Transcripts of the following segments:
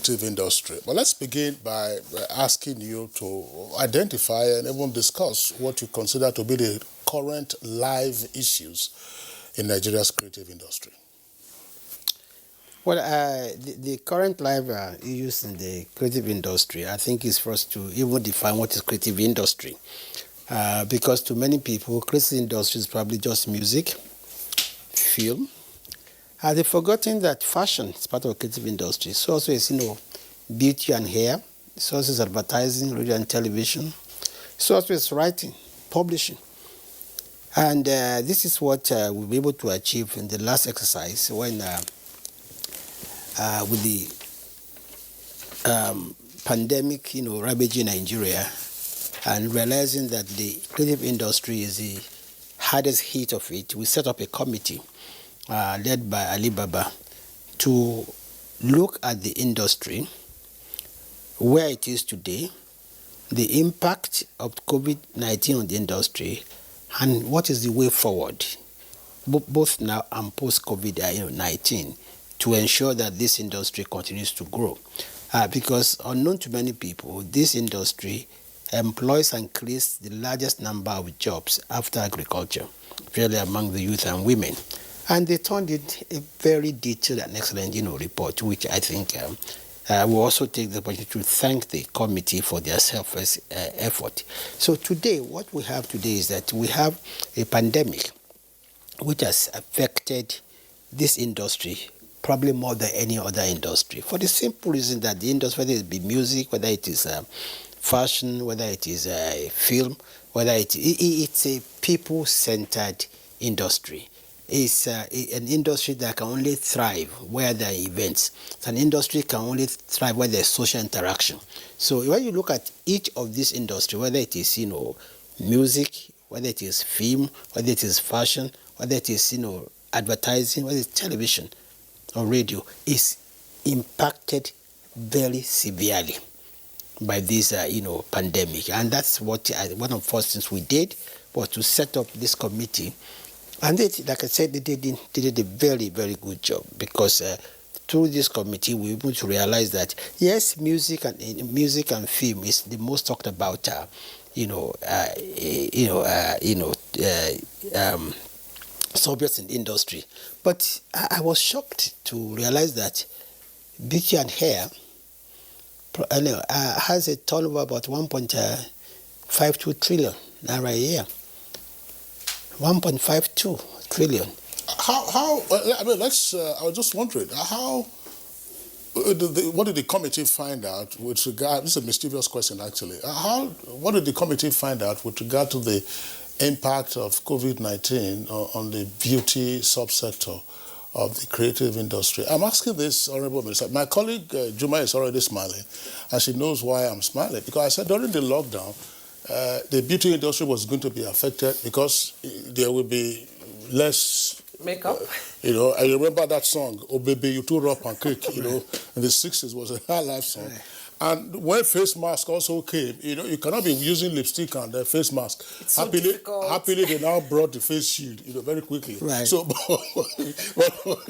creative industry. But let's begin by asking you to identify and even discuss what you consider to be the current live issues in Nigeria's creative industry. Well, the current live issues in the creative industry, I think, is for us to even define what is creative industry. Because to many people, creative industry is probably just music, film. They've forgotten that fashion is part of creative industry. So also is, beauty and hair. So also is advertising, radio and television. So also is writing, publishing. And this is what we were able to achieve in the last exercise when with the pandemic, ravaging Nigeria, and realizing that the creative industry is the hardest hit of it, we set up a committee led by Ali Baba to look at the industry, where it is today, the impact of COVID-19 on the industry, and what is the way forward, both now and post-COVID-19, to ensure that this industry continues to grow. Because unknown to many people, this industry employs and creates the largest number of jobs after agriculture, really among the youth and women. And they turned it a very detailed and excellent, report, which I think will also take the opportunity to thank the committee for their selfless effort. So today, what we have today is that we have a pandemic which has affected this industry probably more than any other industry, for the simple reason that the industry, whether it be music, whether it is fashion, whether it is film, whether it's a people-centered industry. It's an industry that can only thrive where there are events. It's an industry that can only thrive where there's social interaction. So when you look at each of these industries, whether it is music, whether it is film, whether it is fashion, whether it is advertising, whether it's television or radio, is impacted very severely by this pandemic. And that's what one of the first things we did was to set up this committee. And they, like I said, they did a very, very good job, because through this committee we were able to realize that yes, music and film is the most talked about subjects in the industry. But I was shocked to realize that beauty and hair has a turnover about 1.52 trillion naira a year. 1.52 trillion. How? I mean, I was just wondering what did the committee find out with regard? This is a mischievous question, actually. What did the committee find out with regard to the impact of COVID-19 on the beauty subsector of the creative industry? I'm asking this, Honorable Minister. My colleague Juma is already smiling, and she knows why I'm smiling, because I said during the lockdown, the beauty industry was going to be affected because there will be less makeup. I remember that song, "Oh Baby, You Too Rough and Quick," in the 60s was a high life song. Right. And when face mask also came, you cannot be using lipstick and face mask. It's so difficult. Happily, they now brought the face shield, very quickly. Right. So,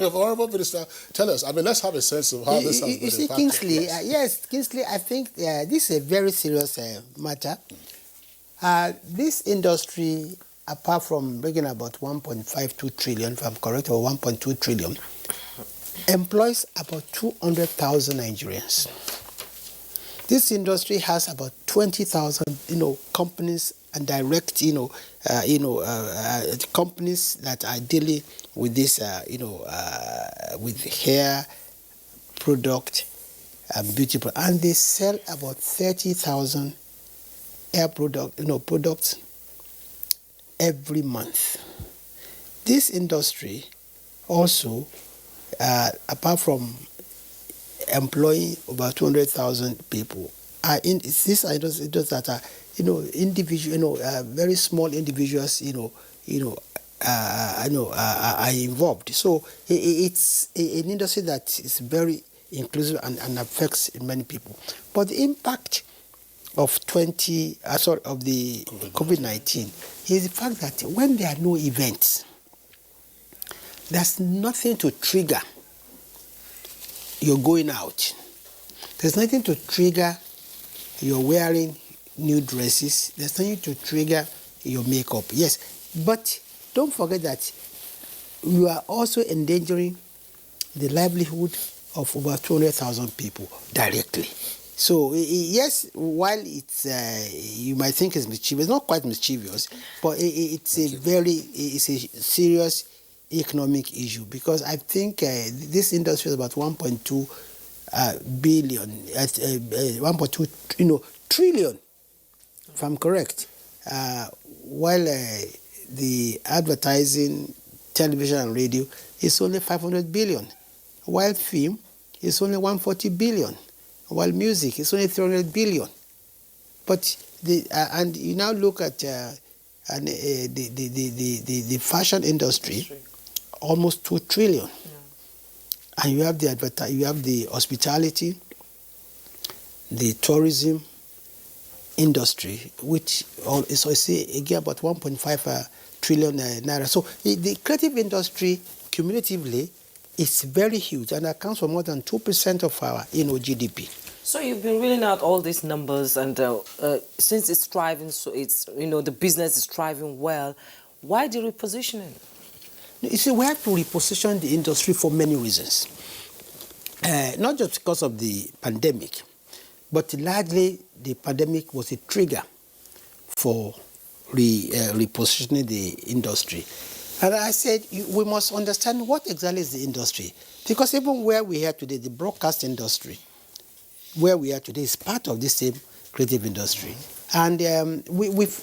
Honorable Minister, tell us. I mean, let's have a sense of how this has been impacted. Kingsley, yes, Kingsley, I think this is a very serious matter. This industry, apart from bringing about 1.52 trillion, if I'm correct, or 1.2 trillion, employs about 200,000 Nigerians. This industry has about 20,000, companies and direct, companies that are dealing with this, with hair product and beauty product, and they sell about 30,000 hair products every month. This industry also, apart from employing over 200,000 people, these are industries that are, individual, very small individuals, are involved. So it's an industry that is very inclusive and affects many people. But the impact of the COVID-19 is the fact that when there are no events, there's nothing to trigger your going out. There's nothing to trigger your wearing new dresses. There's nothing to trigger your makeup. Yes, but don't forget that you are also endangering the livelihood of over 200,000 people directly. So yes, while it's you might think it's mischievous, it's not quite mischievous, but it's a serious economic issue, because I think this industry is about 1.2 billion, 1.2 trillion, if I'm correct. While the advertising, television and radio is only 500 billion, while film is only 140 billion, while music is only 300 billion. But and you now look at the fashion industry, almost 2 trillion. Yeah. And you have the hospitality, the tourism industry, which is, I say, again, about 1.5 trillion naira. So the creative industry cumulatively is very huge and accounts for more than 2% of our GDP. So you've been reading out all these numbers, and since it's thriving, so it's the business is thriving well. Why the repositioning? You see, we have to reposition the industry for many reasons. Not just because of the pandemic, but largely the pandemic was a trigger for repositioning the industry. And I said, we must understand what exactly is the industry. Because even where we are today, the broadcast industry, where we are today is part of the same creative industry. And we've,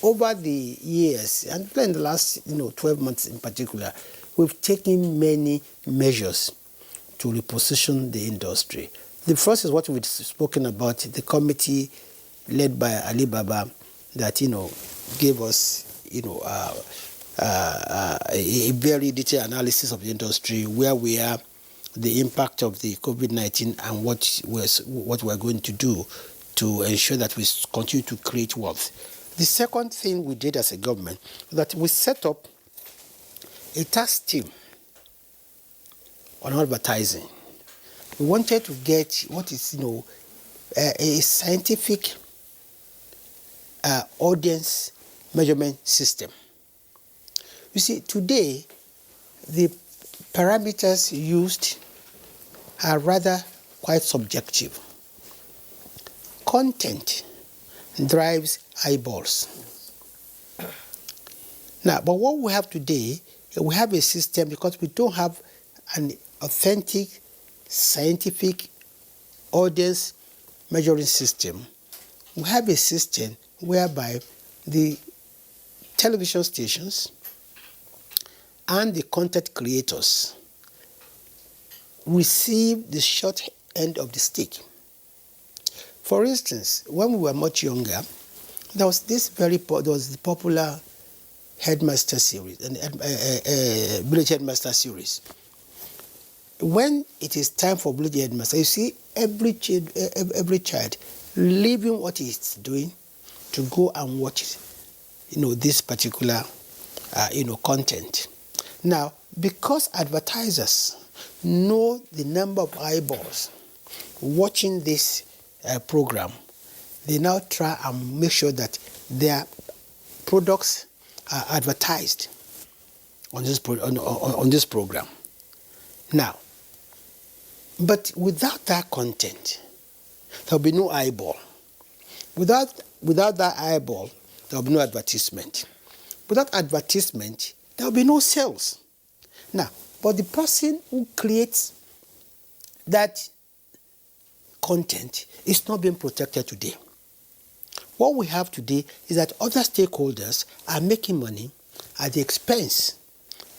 over the years, and in the last 12 months in particular, we've taken many measures to reposition the industry. The first is what we've spoken about, the committee led by Ali Baba that gave us a very detailed analysis of the industry, where we are, the impact of the COVID-19, and what we're going to do to ensure that we continue to create wealth. The second thing we did as a government was that we set up a task team on advertising. We wanted to get what is a scientific audience measurement system. You see, today, the parameters used are rather quite subjective. Content drives eyeballs. Now, but what we have today, we have a system, because we don't have an authentic scientific audience measuring system. We have a system whereby the television stations and the content creators receive the short end of the stick. For instance, when we were much younger, there was the popular headmaster series, village headmaster series. When it is time for village headmaster, you see every child leaving what he's doing to go and watch this particular content. Now, because advertisers know the number of eyeballs watching this program, they now try and make sure that their products are advertised on this program. Now, but without that content, there will be no eyeball. Without that eyeball, there will be no advertisement. Without advertisement, there will be no sales. Now, but the person who creates that content is not being protected today. What we have today is that other stakeholders are making money at the expense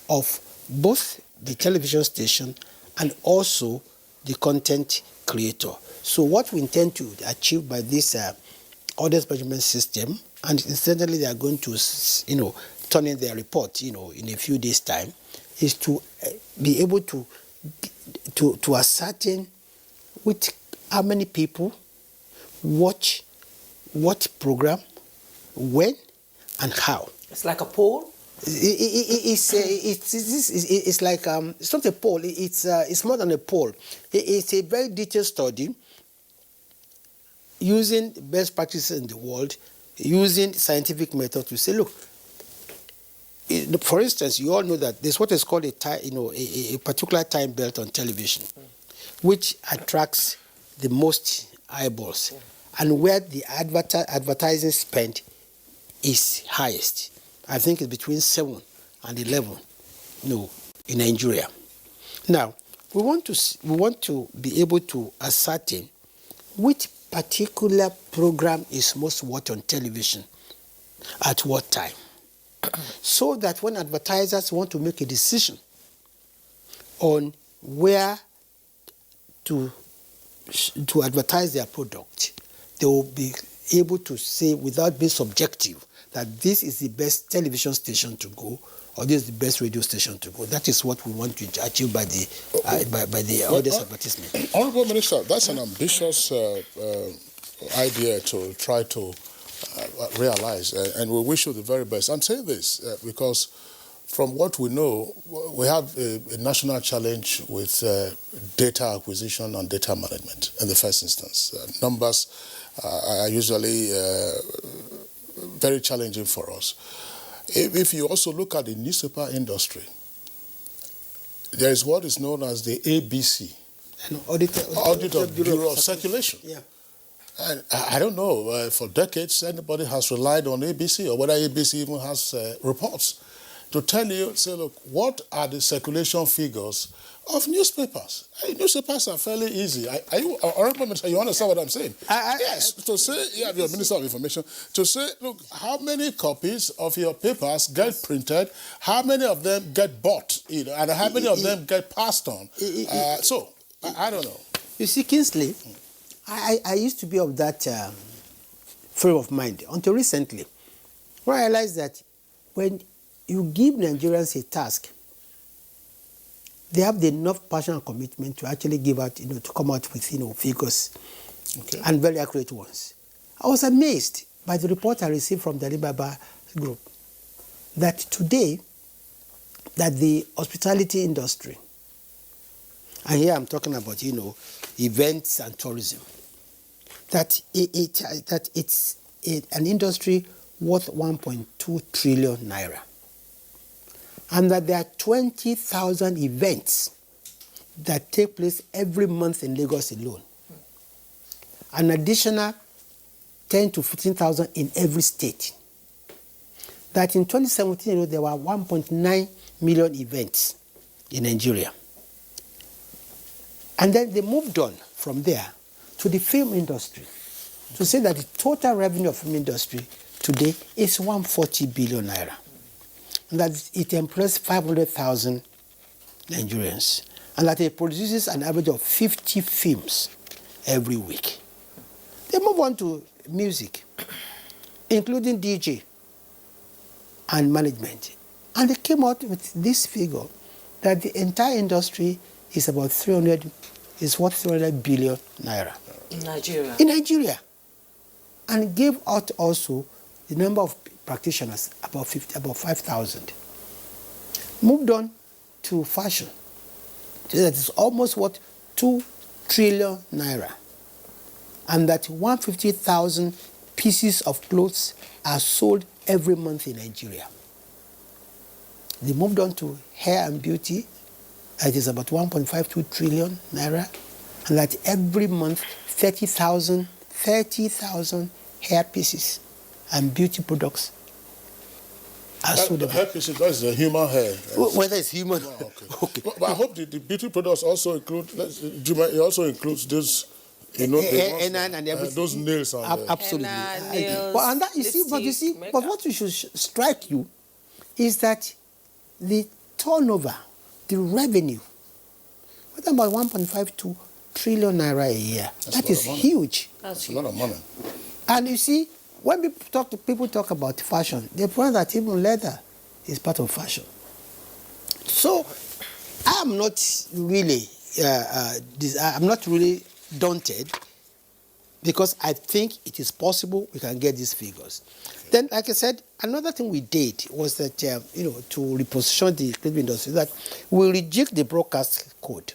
of both the television station and also the content creator. So what we intend to achieve by this audience measurement system, and incidentally they are going to turn in their report in a few days' time, is to be able to ascertain how many people watch what program, when, and how. It's like a poll? It's like it's not a poll. It's more than a poll. It's a very detailed study using best practices in the world, using scientific methods to say, look, for instance, you all know that there's what is called a particular time belt on television, which attracts the most eyeballs, and where the advertising spend is highest. I think it's between 7 and 11, in Nigeria. Now, we want to be able to ascertain which particular program is most watched on television at what time, so that when advertisers want to make a decision on where to advertise their product, they will be able to say without being subjective that this is the best television station to go, or this is the best radio station to go. That is what we want to achieve by the audience advertisement. Honourable Minister, that's an ambitious idea to try to realize, and we wish you the very best. I'm saying this because from what we know, we have a national challenge with data acquisition and data management in the first instance. Numbers are usually very challenging for us. If you also look at the newspaper industry, there is what is known as the ABC, Auditor Bureau of Circulation. Yeah. And I don't know, for decades, anybody has relied on ABC, or whether ABC even has reports to tell you, say, look, what are the circulation figures of newspapers? Newspapers are fairly easy. Are you understand what I'm saying? Yes, to say, you have your Minister of Information, to say, look, how many copies of your papers get printed, how many of them get bought, and how many of them get passed on. So, I don't know. You see, Kingsley, I used to be of that frame of mind until recently, where I realized that when you give Nigerians a task, they have enough passion and commitment to actually give out, to come out with, figures, and very accurate ones. I was amazed by the report I received from the Alibaba group that today, that the hospitality industry, and here I'm talking about, events and tourism, that it's an industry worth 1.2 trillion naira. And that there are 20,000 events that take place every month in Lagos alone. An additional 10 to 15,000 in every state. That in 2017, there were 1.9 million events in Nigeria. And then they moved on from there to the film industry to say that the total revenue of the film industry today is 140 billion naira. And that it employs 500,000 Nigerians, and that it produces an average of 50 films every week. They move on to music, including DJ and management. And they came out with this figure that the entire industry is about 300 billion naira. In Nigeria? In Nigeria. And gave out also the number of practitioners, about 5,000. Moved on to fashion. So that is almost 2 trillion naira. And that 150,000 pieces of clothes are sold every month in Nigeria. They moved on to hair and beauty. It is about 1.52 trillion naira. And that every month, 30,000 hair pieces and beauty products are sold. Hair pieces, that's the human hair. Whether it's human. Oh, okay. But I hope the beauty products also include, it also includes those, and those nails. Absolutely. Nails, but what should strike you is that the turnover, the revenue, what about 1.52 trillion naira a year? That is huge. That's a lot of money. And you see, when people talk about fashion, they point that even leather is part of fashion. So I'm not really daunted, because I think it is possible we can get these figures. Then, like I said, another thing we did was that, to reposition the film industry, that we reject the broadcast code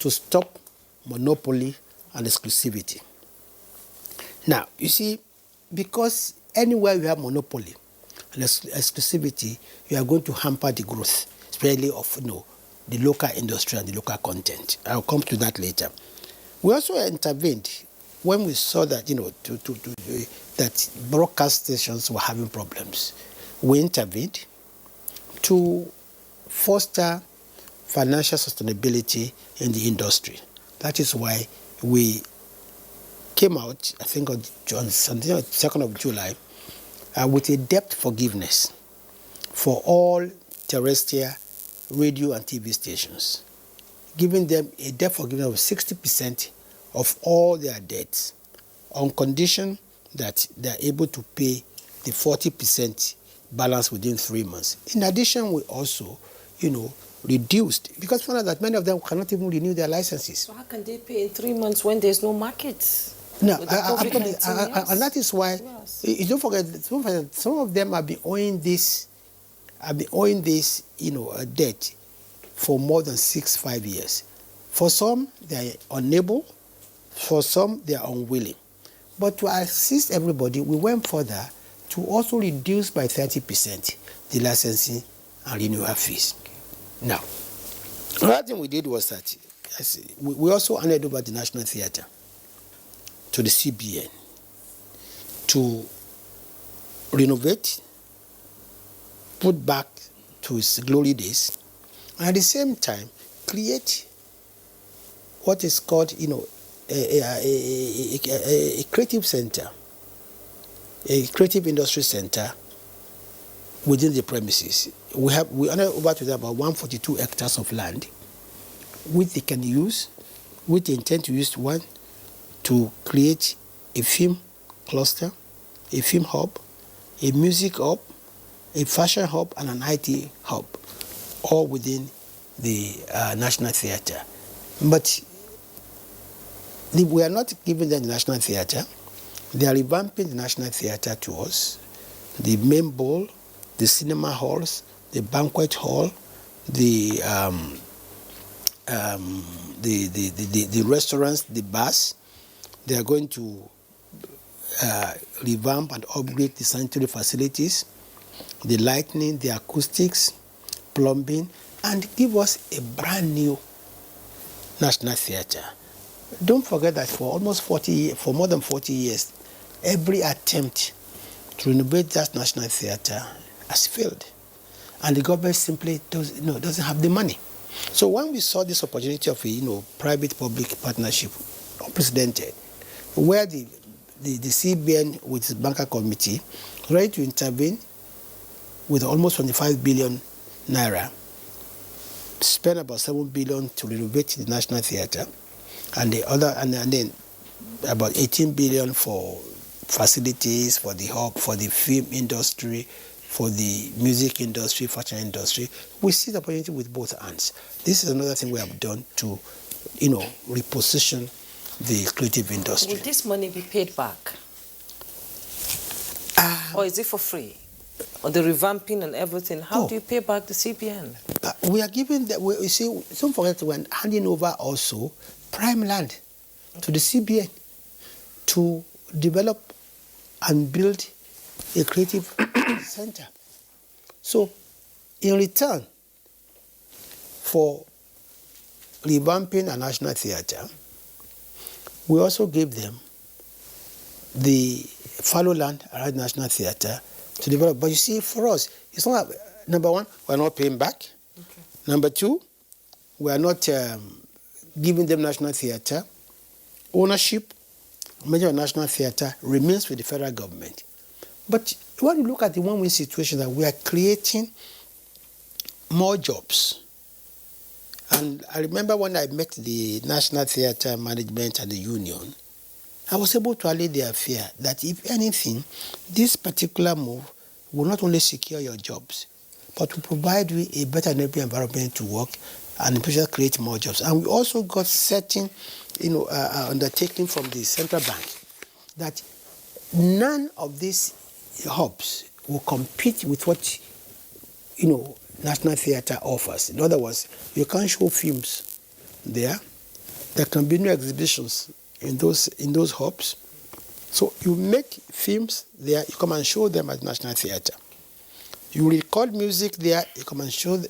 to stop monopoly and exclusivity. Now, you see, because anywhere you have monopoly and exclusivity, you are going to hamper the growth, especially of the local industry and the local content. I'll come to that later. We also intervened when we saw that that broadcast stations were having problems. We intervened to foster financial sustainability in the industry. That is why we came out, I think on June 2nd of July, with a debt forgiveness for all terrestrial radio and TV stations, giving them a debt forgiveness of 60% of all their debts on condition that they are able to pay the 40% balance within 3 months. In addition, we also, reduced, because we found out that many of them cannot even renew their licenses. So how can they pay in 3 months when there's no market? No, and that is why, you don't forget, some of them have been owing this, debt for more than 5 years. For some, they are unable. For some, they are unwilling. But to assist everybody, we went further to also reduce by 30% the licensing and renewal fees. Now, another thing we did was that we also handed over the National Theatre to the CBN to renovate, put back to its glory days, and at the same time create what is called, a creative center, a creative industry center within the premises. We handed over to them about 142 hectares of land, which they can use, which they intend to use to create a film cluster, a film hub, a music hub, a fashion hub, and an IT hub, all within the National Theatre. But we are not giving them the National Theatre. They are revamping the National Theatre to us. The main bowl, the cinema halls, the banquet hall, the restaurants, the bars. They are going to revamp and upgrade the sanitary facilities, the lighting, the acoustics, plumbing, and give us a brand new National Theatre. Don't forget that for more than 40 years, every attempt to renovate that National Theatre has failed. And the government simply doesn't have the money. So when we saw this opportunity of a private-public partnership, unprecedented, where the CBN with its banker committee ready to intervene with almost 25 billion naira, spend about 7 billion to renovate the National Theatre, and then about 18 billion for facilities, for the hub, for the film industry, for the music industry, fashion industry. We see the opportunity with both hands. This is another thing we have done to, reposition the creative industry. Will this money be paid back? Or is it for free? Or the revamping and everything? How do you pay back the CBN? We are giving that. You see, don't forget we're handing over also prime land to the CBN to develop and build a creative center. So, in return for revamping a National Theatre, we also gave them the fallow land around National Theatre to develop. But you see, for us, it's not, number one, we're not paying back. Okay. Number two, we are not giving them National Theatre. Ownership, major National Theatre remains with the federal government. But when you look at the one-way situation, that we are creating more jobs. And I remember when I met the National Theatre Management and the union, I was able to allay their fear that if anything, this particular move will not only secure your jobs, but will provide you a better environment to work and in particular create more jobs. And we also got certain, undertaking from the central bank that none of these hubs will compete with what, National Theatre offers. In other words, you can't show films there. There can be no exhibitions in those hubs. So you make films there, you come and show them at National Theatre. You record music there, you come and show,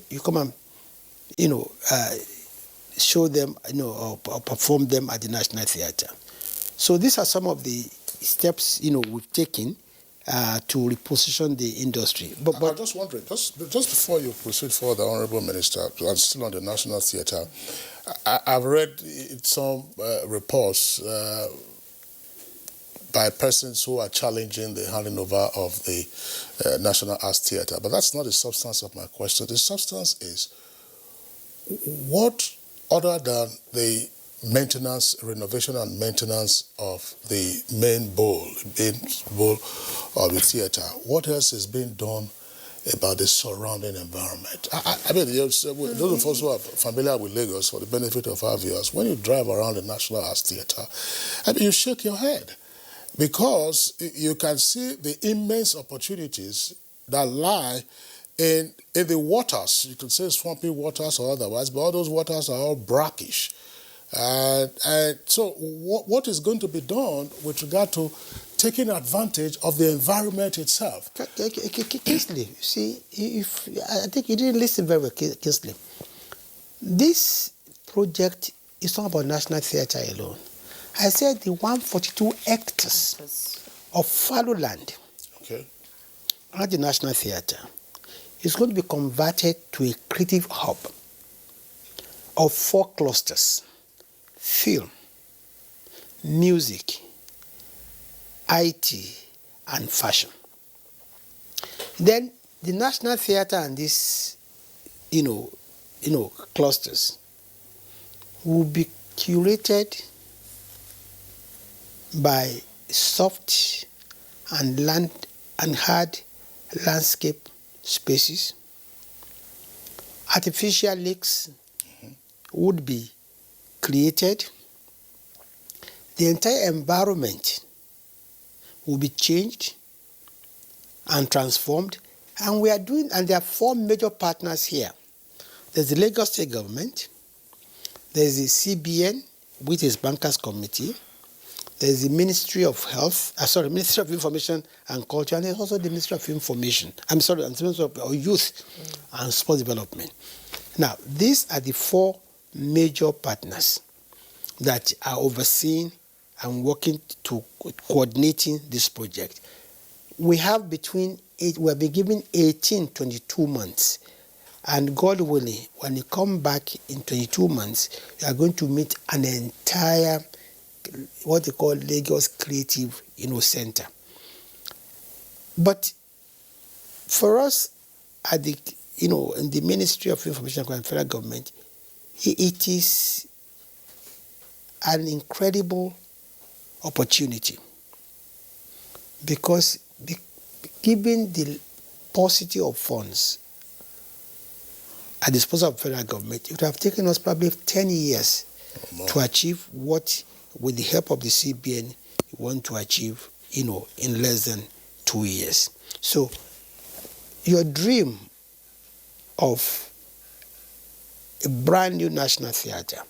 show them, or perform them at the National Theatre. So these are some of the steps, we've taken to reposition the industry. But I'm just wondering, just before you proceed further, Honourable Minister, and still on the National Theatre, I've read some reports by persons who are challenging the handing over of the National Arts Theatre. But that's not the substance of my question. The substance is, what other than the maintenance, renovation and maintenance of the main bowl of the theatre, what else is being done about the surrounding environment? I mean, those of us who are familiar with Lagos, for the benefit of our viewers, when you drive around the National Arts Theatre, I mean, you shake your head, because you can see the immense opportunities that lie in the waters. You could say swampy waters or otherwise, but all those waters are all brackish. And so what is going to be done with regard to taking advantage of the environment itself? Kingsley, you see, I think you didn't listen very well, Kingsley. This project is not about National Theatre alone. I said the 142 hectares of fallow land at the National Theatre is going to be converted to a creative hub of 4 clusters: film, music, IT, and fashion. Then the National Theatre and these, clusters will be curated by soft and hard landscape spaces. Artificial lakes would be created. The entire environment will be changed and transformed. And there are 4 major partners here. There's the Lagos State Government, there's the CBN with its Bankers Committee, there's the Ministry of Ministry of Information and Culture, and there's also the Ministry of Information. and Ministry of Youth and Sports Development. Now, these are the 4 major partners that are overseeing and working to coordinating this project. We have we have been given 22 months. And God willing, when you come back in 22 months, you are going to meet an entire, what they call Lagos Creative Center. But for us at the, in the Ministry of Information and Federal Government, it is an incredible opportunity, because given the paucity of funds at the disposal of federal government, it would have taken us probably 10 years to achieve what, with the help of the CBN, we want to achieve, in less than 2 years. So your dream of a brand new National Theatre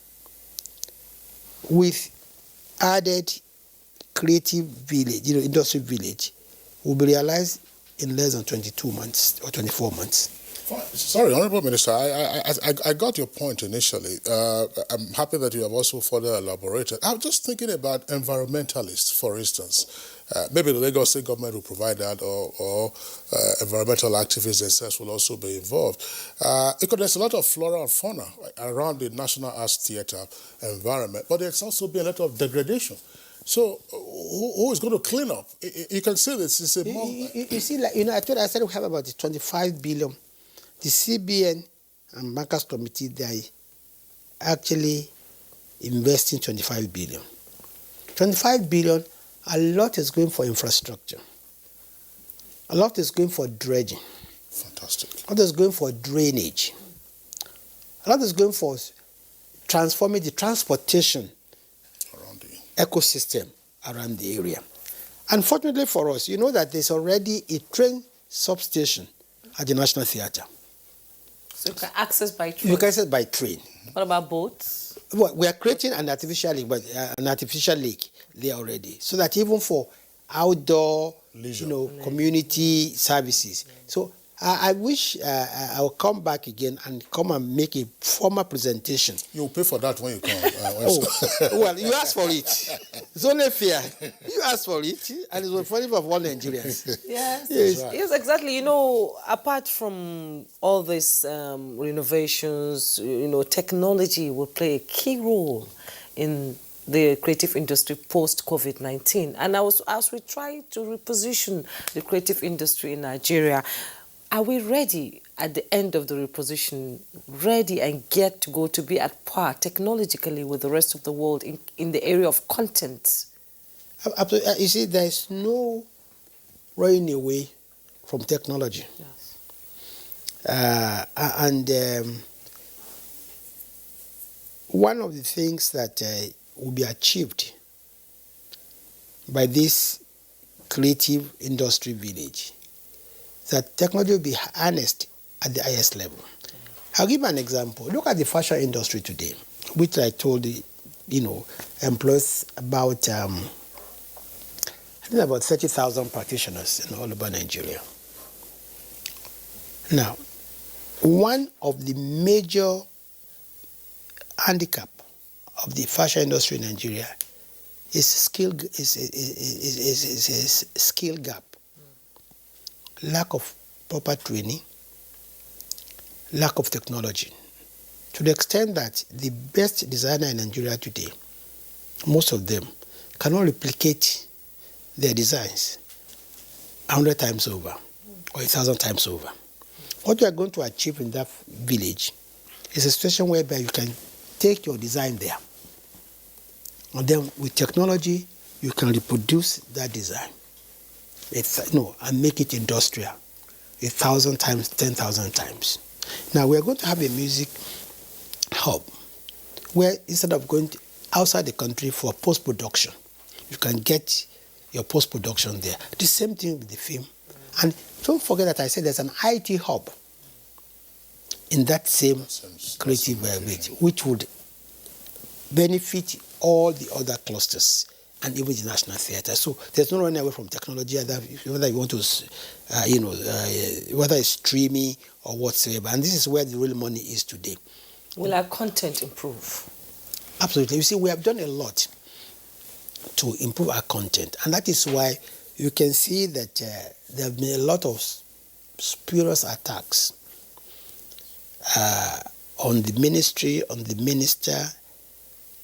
with added creative village, industry village, will be realized in less than 22 months or 24 months. Sorry, Honourable Minister, I got your point initially. I'm happy that you have also further elaborated. I'm just thinking about environmentalists, for instance. Maybe the Lagos State Government will provide that, or environmental activists themselves will also be involved. Because there's a lot of flora and fauna around the National Arts Theatre environment, but there's also been a lot of degradation. So who is going to clean up? You can say this is a more... You see, I said we have about 25 billion. The CBN and Bankers Committee, they are actually investing 25 billion. 25 billion, a lot is going for infrastructure. A lot is going for dredging. Fantastic. A lot is going for drainage. A lot is going for transforming the transportation around the ecosystem around the area. Unfortunately for us, you know that there's already a train substation at the National Theatre. So you can access by train? You can access by train. What about boats? Well, we are creating an artificial lake, there already, so that even for outdoor, Leisure. community services. So I wish I'll come back again and come and make a formal presentation. You'll pay for that when you come. Well, you asked for it. It's only fair. You asked for it, and it's for of all Nigerians. Yes, right. yes, exactly. Apart from all these renovations, technology will play a key role in the creative industry post-COVID-19. And as we try to reposition the creative industry in Nigeria, are we ready at the end of the reposition, ready and get to go to be at par technologically with the rest of the world in the area of content? You see, there's no running away from technology. Yes. One of the things that will be achieved by this creative industry village, that technology will be harnessed at the highest level. I'll give an example. Look at the fashion industry today, which I told you, employs about, I think about 30,000 practitioners in all over Nigeria. Now, one of the major handicap of the fashion industry in Nigeria is skill gap, lack of proper training, lack of technology. To the extent that the best designer in Nigeria today, most of them, cannot replicate their designs 100 times over or 1,000 times over. What you are going to achieve in that village is a situation whereby you can take your design there, and then with technology, you can reproduce that design, and make it industrial 1,000 times, 10,000 times. Now we are going to have a music hub where instead of going outside the country for post-production, you can get your post-production there. The same thing with the film. And don't forget that I said there's an IT hub in that same creative bit, which would benefit all the other clusters and even the national theatre. So there's no running away from technology, whether you want to, whether it's streaming or whatsoever. And this is where the real money is today. Will our content improve? Absolutely. You see, we have done a lot to improve our content. And that is why you can see that there have been a lot of spurious attacks on the ministry, on the minister,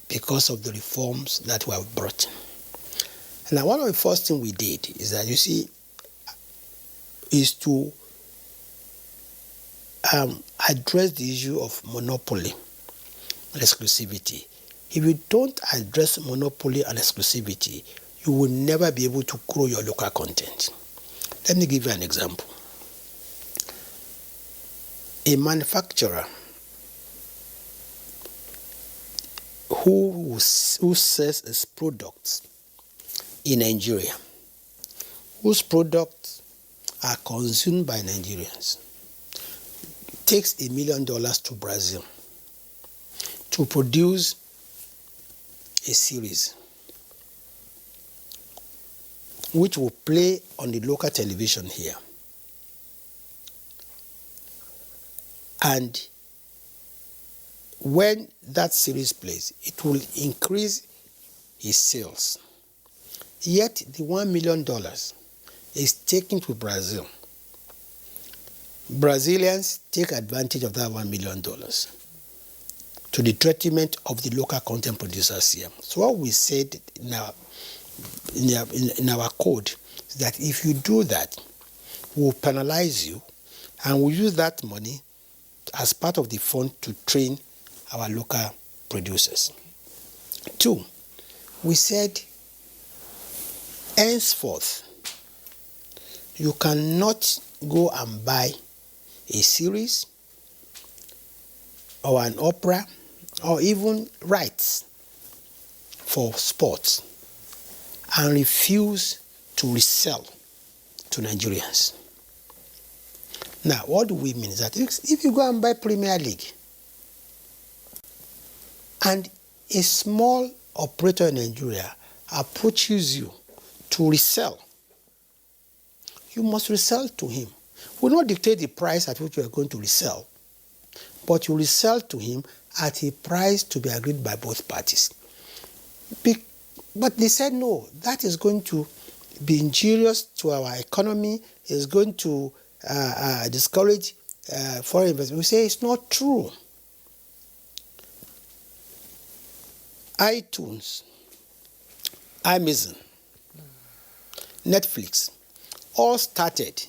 because of the reforms that we have brought. Now, one of the first things we did is that, you see, is to address the issue of monopoly and exclusivity. If you don't address monopoly and exclusivity, you will never be able to grow your local content. Let me give you an example. A manufacturer who sells his products in Nigeria, whose products are consumed by Nigerians, takes $1 million to Brazil to produce a series which will play on the local television here. And when that series plays, it will increase his sales. Yet the $1 million is taken to Brazil. Brazilians take advantage of that $1 million to the detriment of the local content producers here. So what we said in our code is that if you do that, we'll penalize you and we'll use that money as part of the fund to train our local producers. 2, we said, henceforth, you cannot go and buy a series or an opera or even rights for sports and refuse to resell to Nigerians. Now, what do we mean? Is that if you go and buy Premier League and a small operator in Nigeria approaches you to resell, you must resell to him. We will not dictate the price at which you are going to resell, but you resell to him at a price to be agreed by both parties. But they said no, that is going to be injurious to our economy, is going to discourage foreign investment. We say it's not true. iTunes, Amazon, Netflix, all started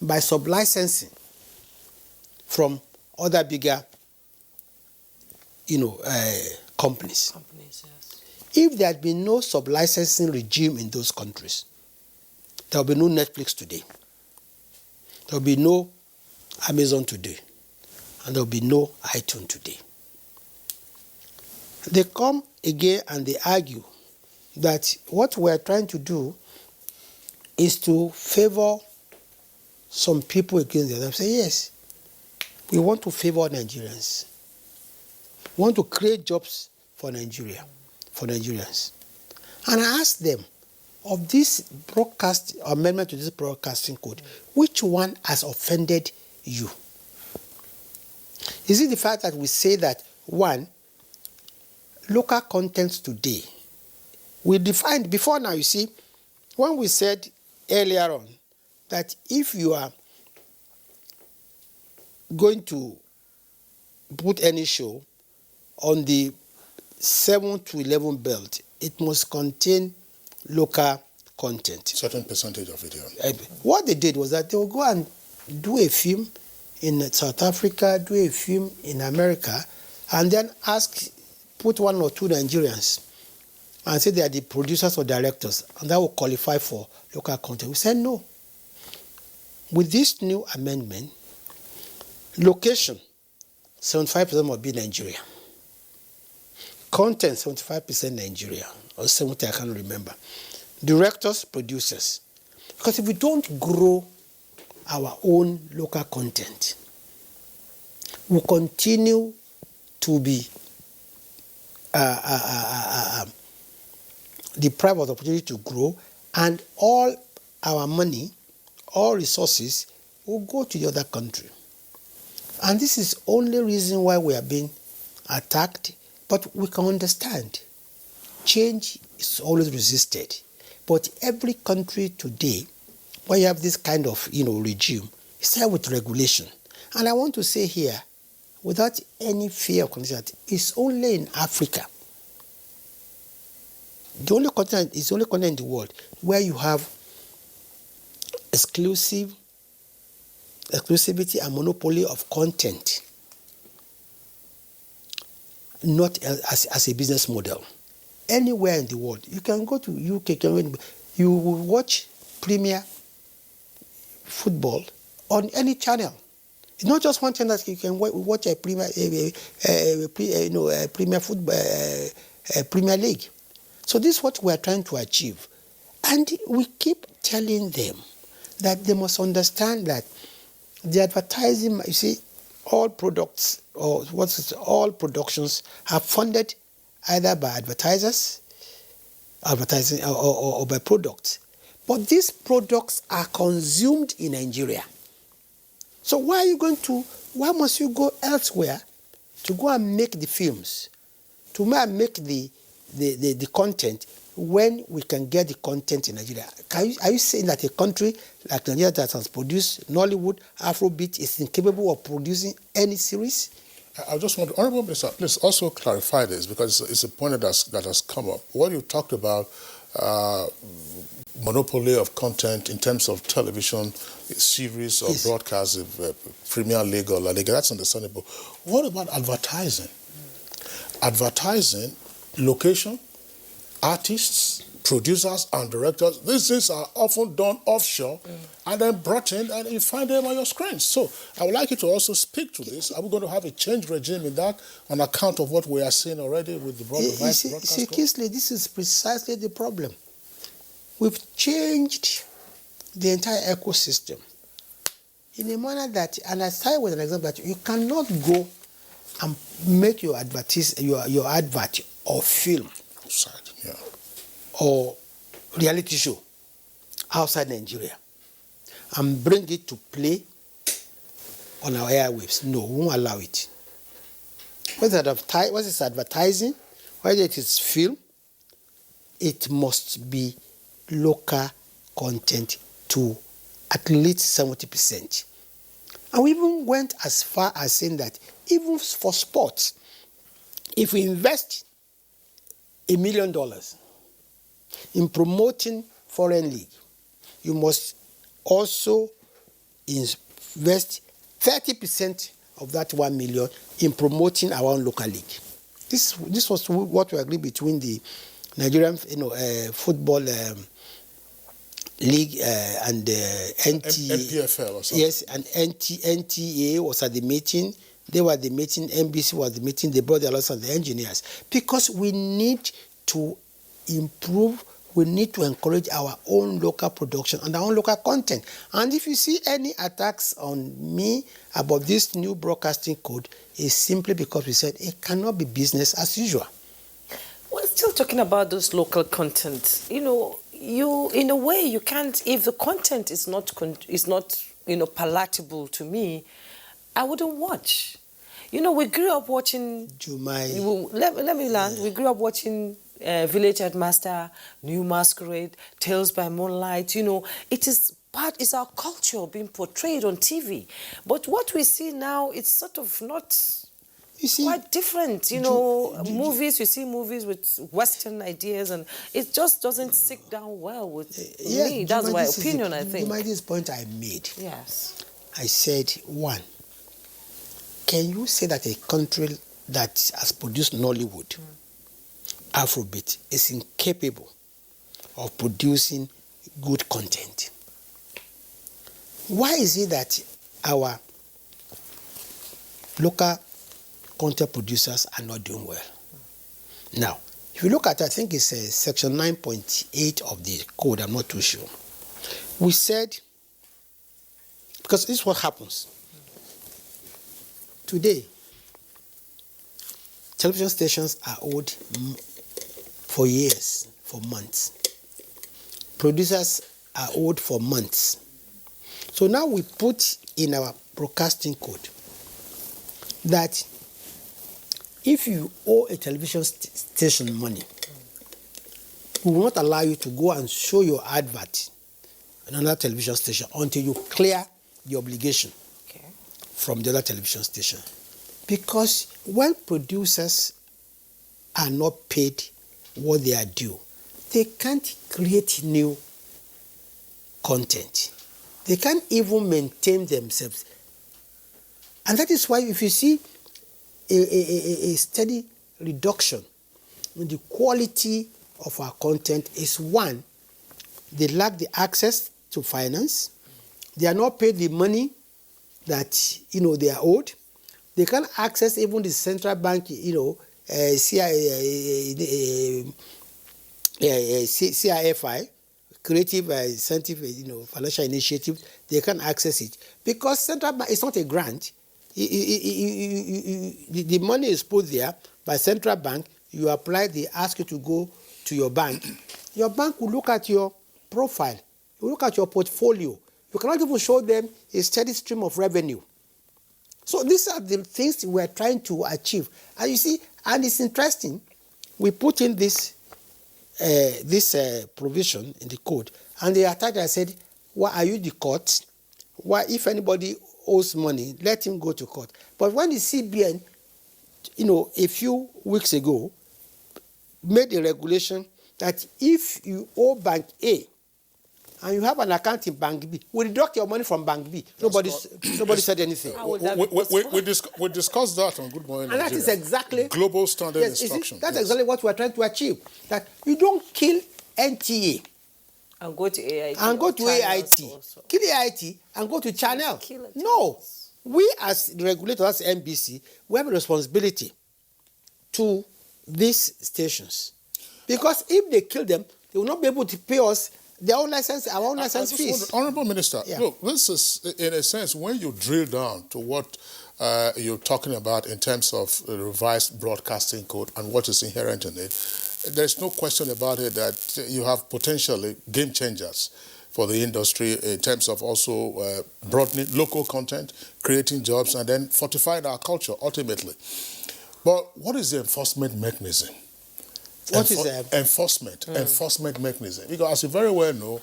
by sub-licensing from other bigger, companies. Companies, yes. If there had been no sub-licensing regime in those countries, there will be no Netflix today. There will be no Amazon today. And there will be no iTunes today. They come again and they argue that what we are trying to do is to favor some people against the others. Say, yes, we want to favor Nigerians. We want to create jobs for Nigeria, for Nigerians. And I asked them, of this amendment to this broadcasting code, which one has offended you? Is it the fact that we say that, one, local contents today, we defined before now, you see, when we said earlier on that if you are going to put any show on the 7 to 11 belt, it must contain local content. Certain percentage of it, yeah. What they did was that they would go and do a film in South Africa, do a film in America, and then put 1 or 2 Nigerians and say they are the producers or directors, and that will qualify for local content. We said no. With this new amendment, location, 75% will be Nigeria. Content, 75% Nigeria, or 70, I can't remember. Directors, producers. Because if we don't grow our own local content, we'll continue to be deprived of the opportunity to grow, and all our money, all resources will go to the other country. And this is only reason why we are being attacked, but we can understand. Change is always resisted. But every country today, where you have this kind of regime, start with regulation. And I want to say here, without any fear of concern, it's only in Africa. The only continent in the world where you have exclusivity and monopoly of content, not as a business model. Anywhere in the world, you can go to UK, you will watch Premier football on any channel. It's not just one channel that you can watch a Premier football, Premier League. So this is what we are trying to achieve, and we keep telling them that they must understand that the advertising, you see, all products all productions are funded either by advertising or by products. But these products are consumed in Nigeria. So why must you go elsewhere to go and make the films, to make the content when we can get the content in Nigeria? Are you saying that a country like Nigeria that has produced Nollywood, Afrobeat is incapable of producing any series? I just want to, Honorable Minister, please also clarify this, because it's a point that has come up. What you talked about, monopoly of content in terms of television series or broadcast, Premier League or La Liga, that's understandable. What about advertising? Advertising, location, artists, producers and directors, these things are often done offshore and then brought in, and you find them on your screens. So I would like you to also speak to this. Are we going to have a change regime in that on account of what we are seeing already with the broadcast? See, Kingsley, this is precisely the problem. We've changed the entire ecosystem in a manner that, and I start with an example, that you cannot go and make your advert or film or reality show outside Nigeria and bring it to play on our airwaves. No, we won't allow it. Whether it's advertising, whether it is film, it must be local content to at least 70%. And we even went as far as saying that even for sports, if we invest $1 million in promoting foreign league, you must also invest 30% of that 1 million in promoting our own local league. This was what we agreed between the Nigerian football league and the NPFL or something. Yes, and NTA was at the meeting. They were at the meeting. NBC was at the meeting. They brought the lawyers and the engineers because we need to improve. We need to encourage our own local production and our own local content. And if you see any attacks on me about this new broadcasting code, it's simply because we said it cannot be business as usual. We're still talking about those local content. You in a way you can't, if the content is not palatable to me, I wouldn't watch. We grew up watching let me land. We grew up watching Village Headmaster, New Masquerade, Tales by Moonlight. It's our culture being portrayed on TV. But what we see now, it's sort of not quite different. Movies, you see movies with Western ideas, and it just doesn't sit down well with me. That's my opinion, I think. This point I made. Yes. I said, one, can you say that a country that has produced Nollywood, Afrobeat, is incapable of producing good content? Why is it that our local content producers are not doing well? Now, if you look at, I think it's section 9.8 of the code, I'm not too sure. We said, because this is what happens. Today, television stations are owed for years, for months. Producers are owed for months. So now we put in our broadcasting code that if you owe a television station money, we will not allow you to go and show your advert on another television station until you clear the obligation from the other television station. Because when producers are not paid what they are due, they can't create new content. They can't even maintain themselves. And that is why if you see a steady reduction in the quality of our content, is one, they lack the access to finance. They are not paid the money that they are owed. They can't access even the central bank, CIFI, Creative Incentive, Financial Initiative. They can't access it because central bank is not a grant. The money is put there by central bank. You apply, they ask you to go to your bank. Your bank will look at your profile, will look at your portfolio. You cannot even show them a steady stream of revenue. So these are the things we're trying to achieve. And you see, and it's interesting, we put in this provision in the code, and the attacker said, why are you the court? Why, if anybody owes money, let him go to court. But when the CBN, a few weeks ago, made a regulation that if you owe Bank A, and you have an account in Bank B, we deduct your money from Bank B. Nobody said anything. We discussed that on Good Morning And Nigeria. that is exactly global standard instruction. That's exactly what we're trying to achieve. That you don't kill NTA and go to AIT. And go to AIT. Also. Kill AIT and go to Channel. No. We as the regulator, as NBC, we have a responsibility to these stations. Because if they kill them, they will not be able to pay us their own license, our own license fees. Honourable Minister, look, this is, in a sense, when you drill down to what you're talking about in terms of the revised broadcasting code and what is inherent in it, there's no question about it that you have potentially game changers for the industry in terms of also broadening local content, creating jobs, and then fortifying our culture ultimately. But what is the enforcement mechanism? What is enforcement mechanism? Because as you very well know,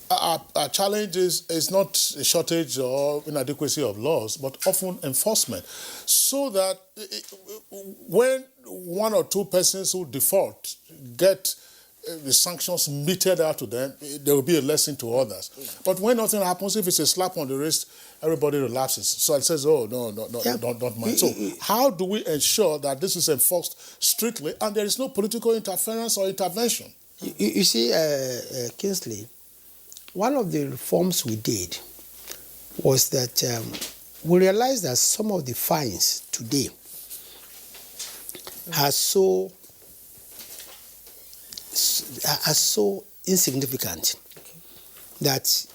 our challenge is not a shortage or inadequacy of laws, but often enforcement. So that when one or two persons who default get the sanctions meted out to them, there will be a lesson to others. But when nothing happens, if it's a slap on the wrist, everybody relapses. So it says, oh, no, don't mind. So how do we ensure that this is enforced strictly and there is no political interference or intervention? You see, Kingsley, one of the reforms we did was that we realized that some of the fines today are so insignificant that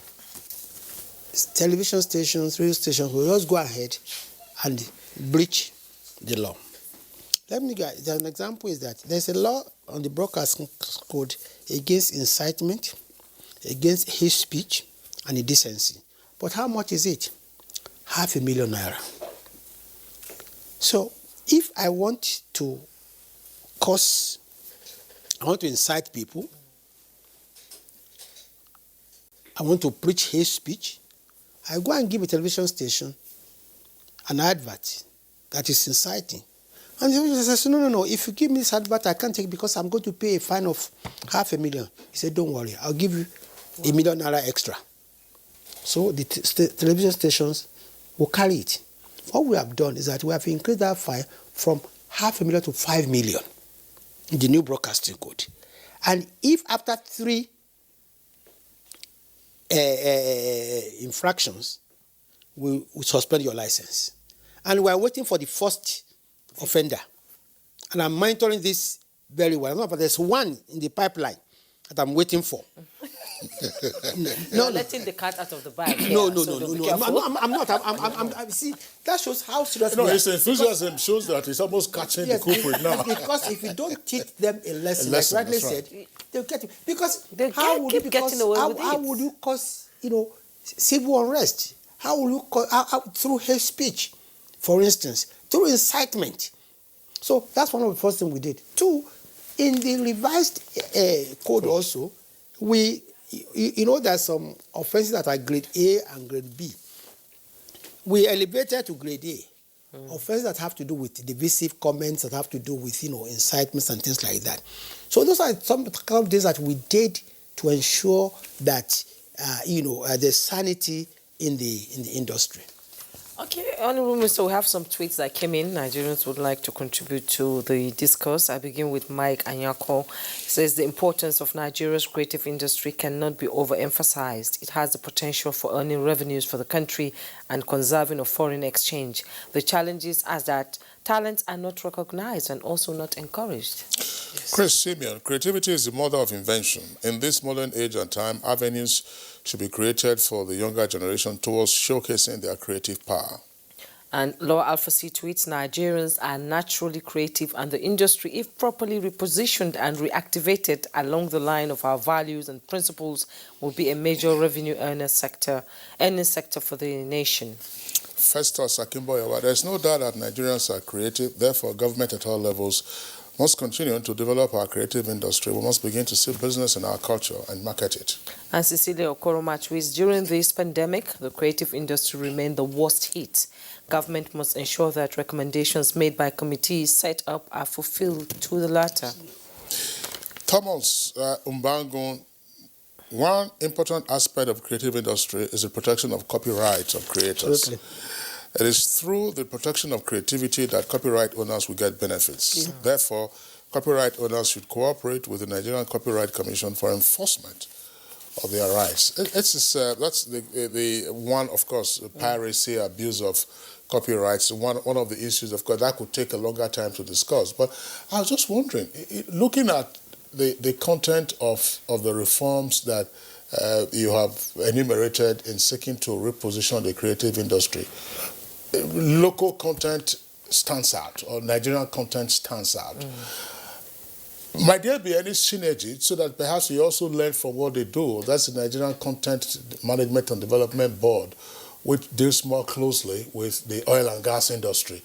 television stations, radio stations will just go ahead and breach the law. Let me give an example. Is that there's a law on the broadcasting code against incitement, against hate speech and indecency. But how much is it? 500,000 naira. So if I want to incite people, I want to preach hate speech, I go and give a television station an advert that is inciting. And the television says, no, if you give me this advert, I can't take it because I'm going to pay a fine of 500,000. He said, don't worry, I'll give you 1 million naira extra. So the television stations will carry it. What we have done is that we have increased that fine from 500,000 to 5 million in the new broadcasting code. And if after 3 infractions, we suspend your license. And we are waiting for the first offender. And I'm monitoring this very well. But there's one in the pipeline that I'm waiting for. No, letting the cat out of the bag. No. I'm not. See, that shows how serious. No, his enthusiasm shows that he's almost catching the culprit now. Because if you don't teach them a lesson, like rightly said, they'll get it. Because how would you cause civil unrest? How will you cause through hate speech, for instance, through incitement? So that's one of the first things we did. 2, in the revised code also, there's some offenses that are grade A and grade B. We elevated to grade A. Offenses that have to do with divisive comments, that have to do with, incitements and things like that. So those are some kind of things that we did to ensure that, there's sanity in the industry. Okay, Honorable Minister, we have some tweets that came in. Nigerians would like to contribute to the discourse. I begin with Mike Anyako. He says the importance of Nigeria's creative industry cannot be overemphasized. It has the potential for earning revenues for the country and conserving of foreign exchange. The challenges are that talents are not recognized and also not encouraged. Yes. Chris Simeon, creativity is the mother of invention. In this modern age and time, avenues should be created for the younger generation towards showcasing their creative power. And Laura Alpha C tweets, Nigerians are naturally creative and the industry, if properly repositioned and reactivated along the line of our values and principles, will be a major revenue earning sector for the nation. Festus Akimboyawa, there's no doubt that Nigerians are creative, therefore government at all levels must continue to develop our creative industry. We must begin to see business in our culture and market it. And Cecilia Okoroma tweets, during this pandemic, the creative industry remained the worst hit. Government must ensure that recommendations made by committees set up are fulfilled to the latter. Thomas Umbango, one important aspect of creative industry is the protection of copyright of creators. Absolutely. It is through the protection of creativity that copyright owners will get benefits. Yeah. Therefore, copyright owners should cooperate with the Nigerian Copyright Commission for enforcement of their rights. That's the one, of course, piracy, abuse of copyrights. One of the issues, of course, that could take a longer time to discuss. But I was just wondering, looking at the content of the reforms that you have enumerated in seeking to reposition the creative industry, local content stands out, or Nigerian content stands out. Might there be any synergy so that perhaps you also learn from what they do? That's the Nigerian Content Management and Development Board, which deals more closely with the oil and gas industry.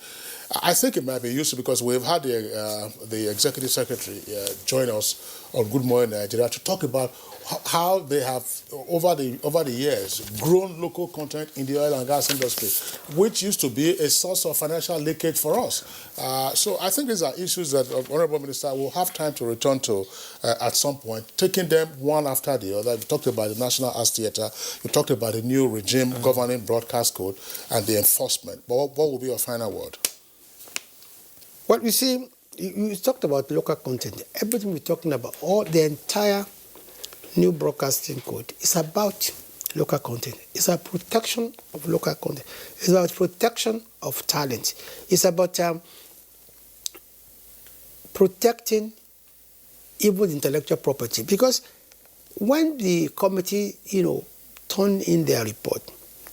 I think it might be useful because we've had the Executive Secretary join us on Good Morning Nigeria to talk about how they have, over the years, grown local content in the oil and gas industry, which used to be a source of financial leakage for us. So I think these are issues that Honorable Minister will have time to return to at some point, taking them one after the other. You talked about the National Arts Theatre, you talked about the new regime governing broadcast code and the enforcement. But what will be your final word? Well, you see, you talked about local content. Everything we're talking about, all the entire new broadcasting code is about local content. It's about protection of local content. It's about protection of talent. It's about protecting even intellectual property. Because when the committee, turned in their report,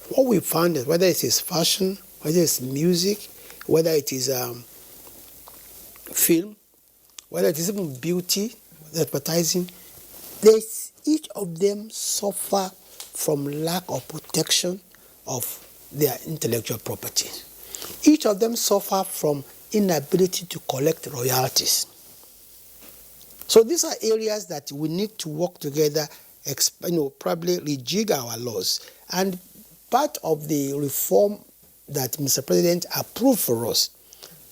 what we found is whether it is fashion, whether it's music, whether it is film, whether it is even beauty, advertising, each of them suffer from lack of protection of their intellectual property. Each of them suffer from inability to collect royalties. So these are areas that we need to work together, probably rejig our laws. And part of the reform that Mr. President approved for us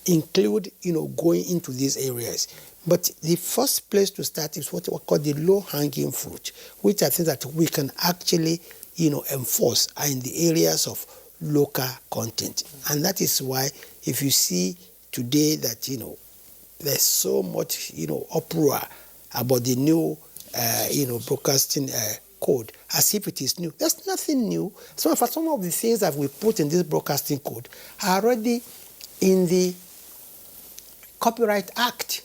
include, going into these areas. But the first place to start is what we call the low-hanging fruit, which I think that we can actually, enforce in the areas of local content. And that is why if you see today that, there's so much, uproar about the new, broadcasting code, as if it is new. There's nothing new. So for some of the things that we put in this broadcasting code are already in the Copyright Act.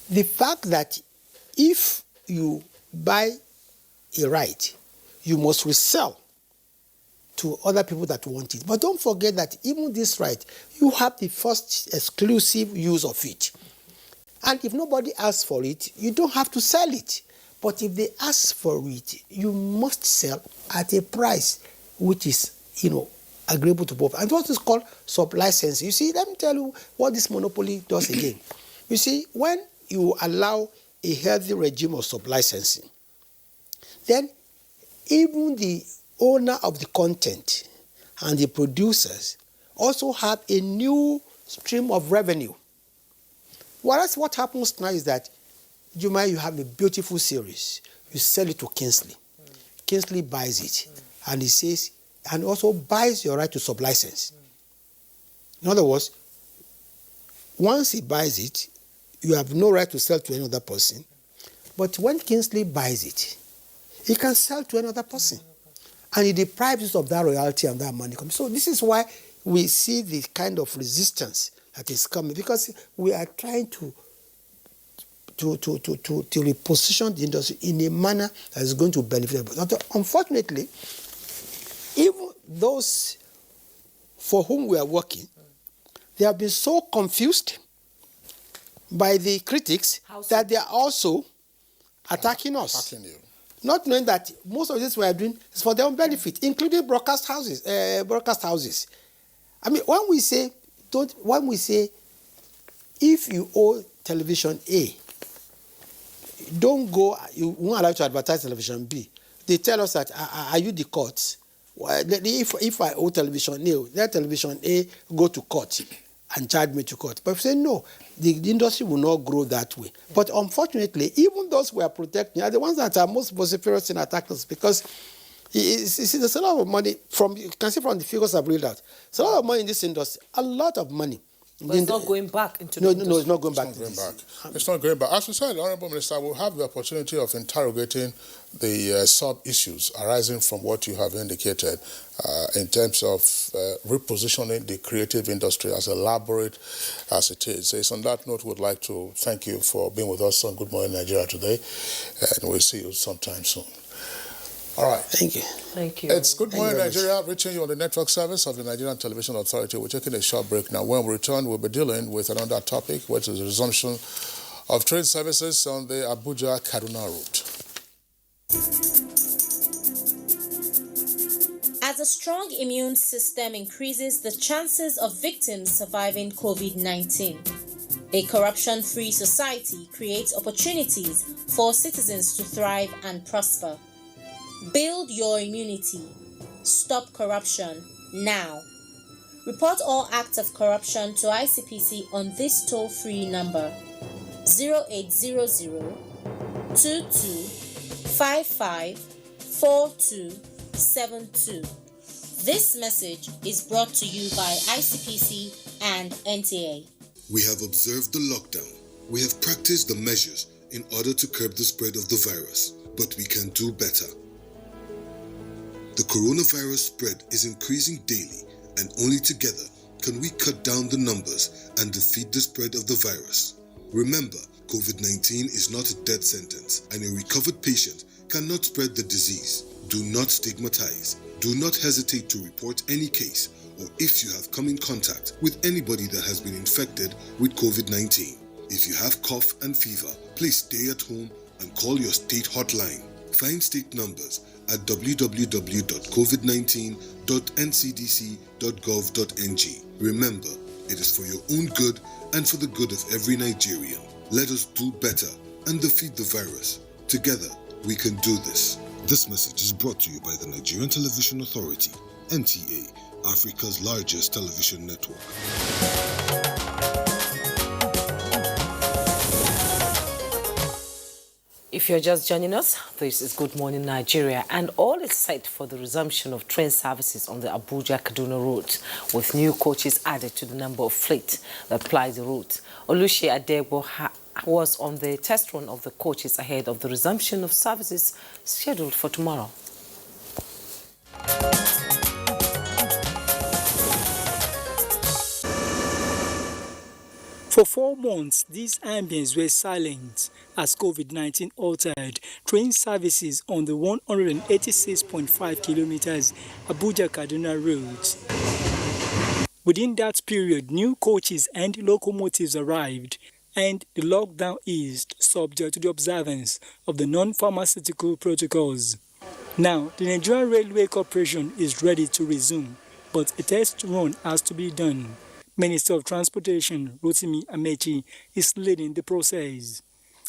The fact that if you buy a right, you must resell to other people that want it. But don't forget that even this right, you have the first exclusive use of it. And if nobody asks for it, you don't have to sell it. But if they ask for it, you must sell at a price which is, agreeable to both. And what is called sub-licensing. You see, let me tell you what this monopoly does again. You see, when you allow a healthy regime of sub-licensing, then even the owner of the content and the producers also have a new stream of revenue. Whereas what happens now is that, you have a beautiful series, you sell it to Kingsley. Kingsley buys it, and he says, and also buys your right to sub-license. In other words, once he buys it, you have no right to sell to any other person. But when Kingsley buys it, he can sell to another person. And he deprives you of that royalty and that money. So this is why we see the kind of resistance that is coming, because we are trying to reposition the industry in a manner that is going to benefit everybody. Unfortunately, even those for whom we are working, they have been so confused by the critics that they are also attacking us. Attacking you. Not knowing that most of this we are doing is for their own benefit, including broadcast houses. I mean, when we say if you owe television A, don't go, you won't allow you to advertise television B. They tell us that, are you the court? If I owe television A, let television A go to court and charge me to court. But if we say no, the industry will not grow that way. But unfortunately, even those we are protecting are the ones that are most vociferous in attacking us, because there's a lot of money, you can see from the figures I've read out, there's a lot of money in this industry, a lot of money. But it's not going back into the industry. No, it's not going back. It's not going back. As we said, Honourable Minister, we'll have the opportunity of interrogating the sub-issues arising from what you have indicated in terms of repositioning the creative industry as elaborate as it is. So it's on that note, we'd like to thank you for being with us on Good Morning Nigeria today, and we'll see you sometime soon. All right. Thank you. Thank you. It's Good Morning Nigeria, reaching you on the network service of the Nigerian Television Authority. We're taking a short break now. When we return, we'll be dealing with another topic, which is the resumption of train services on the Abuja-Kaduna route. As a strong immune system increases the chances of victims surviving COVID-19, a corruption-free society creates opportunities for citizens to thrive and prosper. Build your immunity. Stop corruption now. Report all acts of corruption to ICPC on this toll-free number 0800 2255 4272. This message is brought to you by ICPC and NTA. We have observed the lockdown. We have practiced the measures in order to curb the spread of the virus, but we can do better. The coronavirus spread is increasing daily, and only together can we cut down the numbers and defeat the spread of the virus. Remember, COVID-19 is not a death sentence, and a recovered patient cannot spread the disease. Do not stigmatize. Do not hesitate to report any case or if you have come in contact with anybody that has been infected with COVID-19. If you have cough and fever, please stay at home and call your state hotline. Find state numbers at www.covid19.ncdc.gov.ng. Remember, it is for your own good and for the good of every Nigerian. Let us do better and defeat the virus. Together, we can do this. This message is brought to you by the Nigerian Television Authority, NTA, Africa's largest television network. If you're just joining us, this is Good Morning Nigeria, and all is set for the resumption of train services on the Abuja-Kaduna route, with new coaches added to the number of fleet that ply the route. Olushi Adegbo was on the test run of the coaches ahead of the resumption of services scheduled for tomorrow. For 4 months, these ambience were silent as COVID-19 altered train services on the 186.5 kilometers Abuja-Kaduna route. Within that period, new coaches and locomotives arrived, and the lockdown eased subject to the observance of the non-pharmaceutical protocols. Now, the Nigerian Railway Corporation is ready to resume, but a test run has to be done. Minister of Transportation, Rotimi Amechi, is leading the process.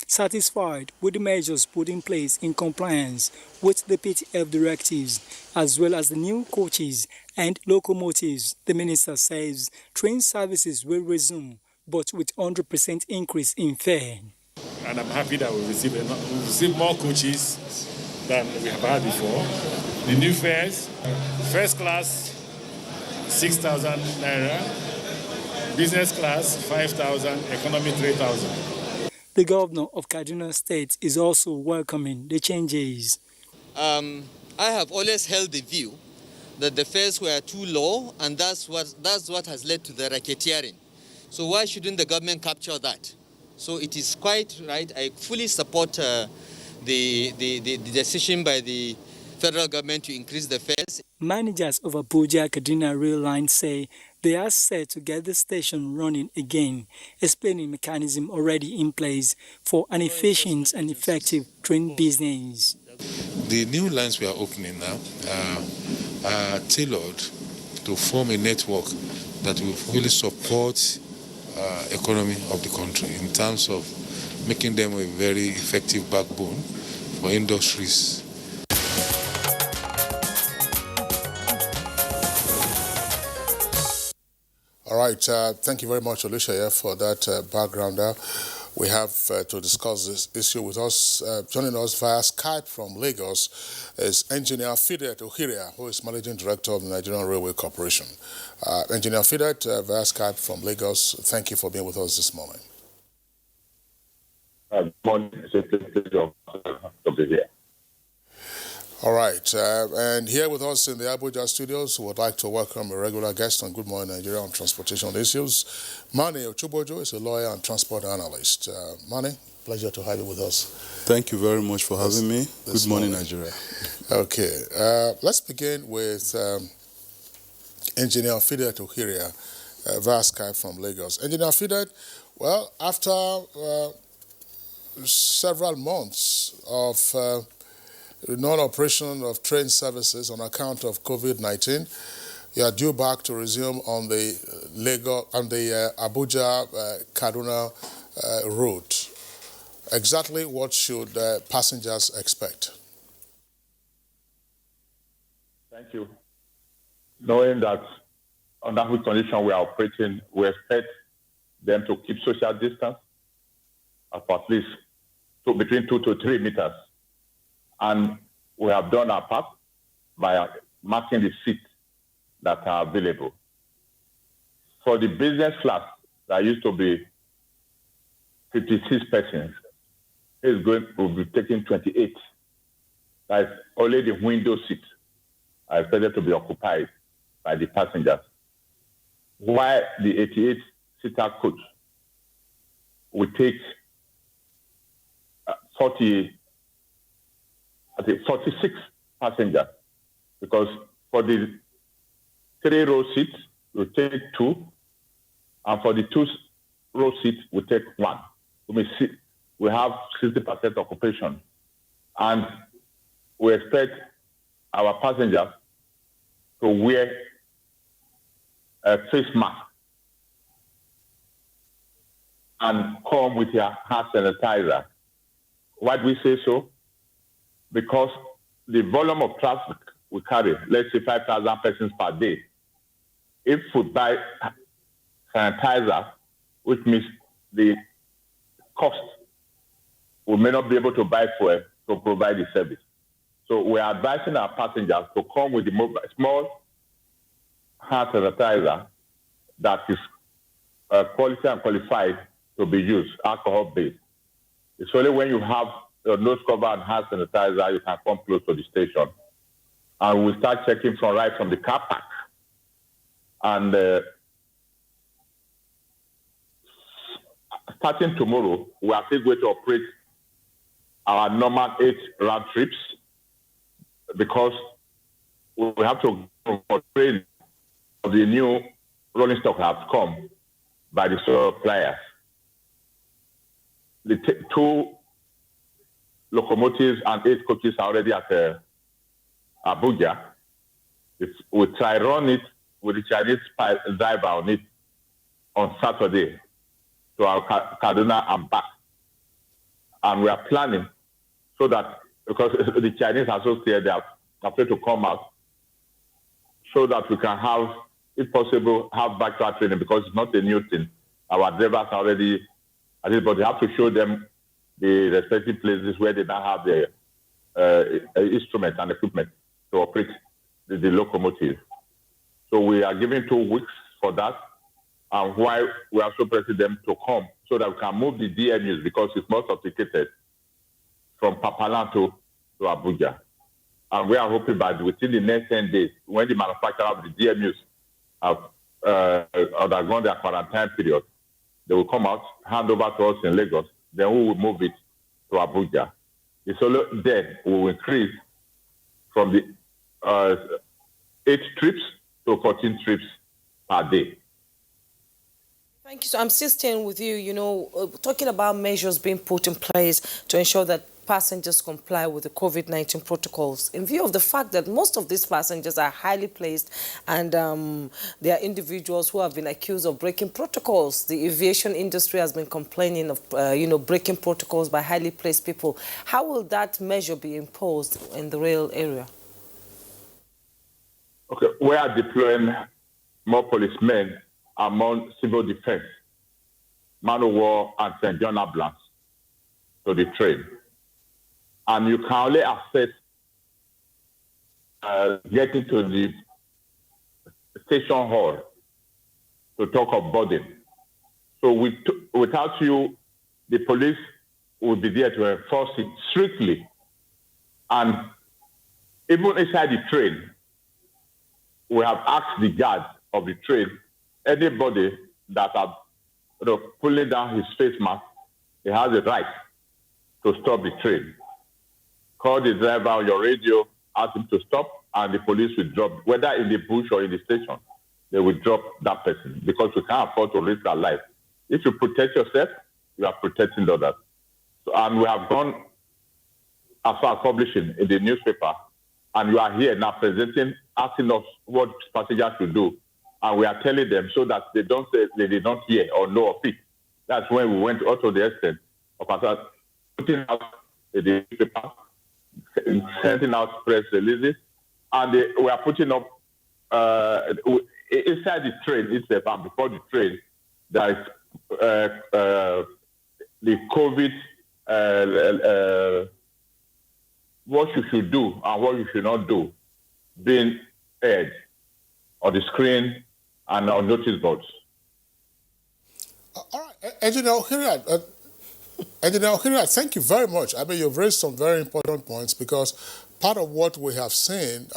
Satisfied with the measures put in place in compliance with the PTF directives, as well as the new coaches and locomotives, the minister says train services will resume, but with 100% increase in fare. And I'm happy that we receive more coaches than we have had before. The new fares, first class, 6,000 naira, business class, 5,000, economy, 3,000. The governor of Kaduna State is also welcoming the changes. I have always held the view that the fares were too low, and that's what has led to the racketeering. So why shouldn't the government capture that? So it is quite right. I fully support the decision by the federal government to increase the fares. Managers of Abuja-Kaduna rail line say they are set to get the station running again, explaining mechanism already in place for an efficient and effective train business. The new lines we are opening now are tailored to form a network that will really support economy of the country in terms of making them a very effective backbone for industries. All right, thank you very much, Olushaya, for that background there. We have to discuss this issue with us. Joining us via Skype from Lagos is Engineer Fidet Ohiria, who is Managing Director of the Nigerian Railway Corporation. Engineer Fidet, via Skype from Lagos, thank you for being with us this morning. Good morning. All right, and here with us in the Abuja studios, we would like to welcome a regular guest on Good Morning Nigeria on transportation issues. Mani Ochubojo is a lawyer and transport analyst. Mani, pleasure to have you with us. Thank you very much for having me. Good morning, Nigeria. Okay, let's begin with Engineer Fidet Ohiria, via Skype from Lagos. Engineer Fidet, well, after several months of non-operation of train services on account of COVID-19. You are due back to resume on the Abuja-Kaduna route. Exactly what should passengers expect? Thank you. Knowing that under which condition we are operating, we expect them to keep social distance of at least between 2 to 3 meters. And we have done our part by marking the seats that are available. For the business class, that used to be 56 persons, will be taking 28. That's only the window seats are expected to be occupied by the passengers. While the 88-seater coach will take 46 passengers, because for the 3-row seats, we'll take 2, and for the 2-row seats, we'll take 1. We have 60% occupation, and we expect our passengers to wear a face mask and come with your hand sanitizer. Why do we say so? Because the volume of traffic we carry, let's say 5,000 persons per day. If we buy sanitizer, which means the cost, we may not be able to buy fuel to provide the service. So we are advising our passengers to come with the small hand sanitizer that is quality and qualified to be used, alcohol-based. It's only when you have your nose cover and hand sanitizer you can come close to the station. And we start checking right from the car park. And starting tomorrow, we are still going to operate our normal 8 round trips, because we have to train the new rolling stock has come by the suppliers. The 2 locomotives and 8 coaches are already at Abuja. We try run it with the Chinese driver on it on Saturday to our Kaduna and back. And we are planning so that, because the Chinese are so scared, they are afraid to come out, so that we can have, if possible, have back-to-back training, because it's not a new thing. Our drivers are already at it, but they have to show them the respective places where they now have the instruments and equipment to operate the locomotive. So we are giving 2 weeks for that, and why we are so pressing them to come, so that we can move the DMUs, because it's more sophisticated, from Papalan to Abuja. And we are hoping that within the next 10 days, when the manufacturer of the DMUs have undergone their quarantine period, they will come out, hand over to us in Lagos, then we will move it to Abuja. It's only then we will increase from the 8 trips to 14 trips per day. Thank you. So I'm still staying with you, talking about measures being put in place to ensure that passengers comply with the COVID-19 protocols, in view of the fact that most of these passengers are highly placed, and they are individuals who have been accused of breaking protocols. The aviation industry has been complaining of, breaking protocols by highly placed people. How will that measure be imposed in the rail area? Okay, we are deploying more policemen among civil defense, man of war, and St. John Ambulance to the train. And you can only access getting to the station hall to talk of boarding. So without you, the police will be there to enforce it strictly. And even inside the train, we have asked the guards of the train, anybody that are pulling down his face mask, he has a right to stop the train. Call the driver on your radio, ask him to stop, and the police will drop, whether in the bush or in the station, they will drop that person, because we can't afford to risk our life. If you protect yourself, you are protecting others. And we have gone as far as publishing in the newspaper, and you are here now presenting, asking us what passengers should do, and we are telling them so that they don't say they did not hear or know of it. That's when we went out to the extent of putting out the newspaper, sending out press releases, and we are putting up inside the train itself, and before the train, there is the COVID, what you should do and what you should not do, being aired on the screen and on notice boards. All right, Engineer Ohiria, thank you very much. I mean, you've raised some very important points, because part of what we have seen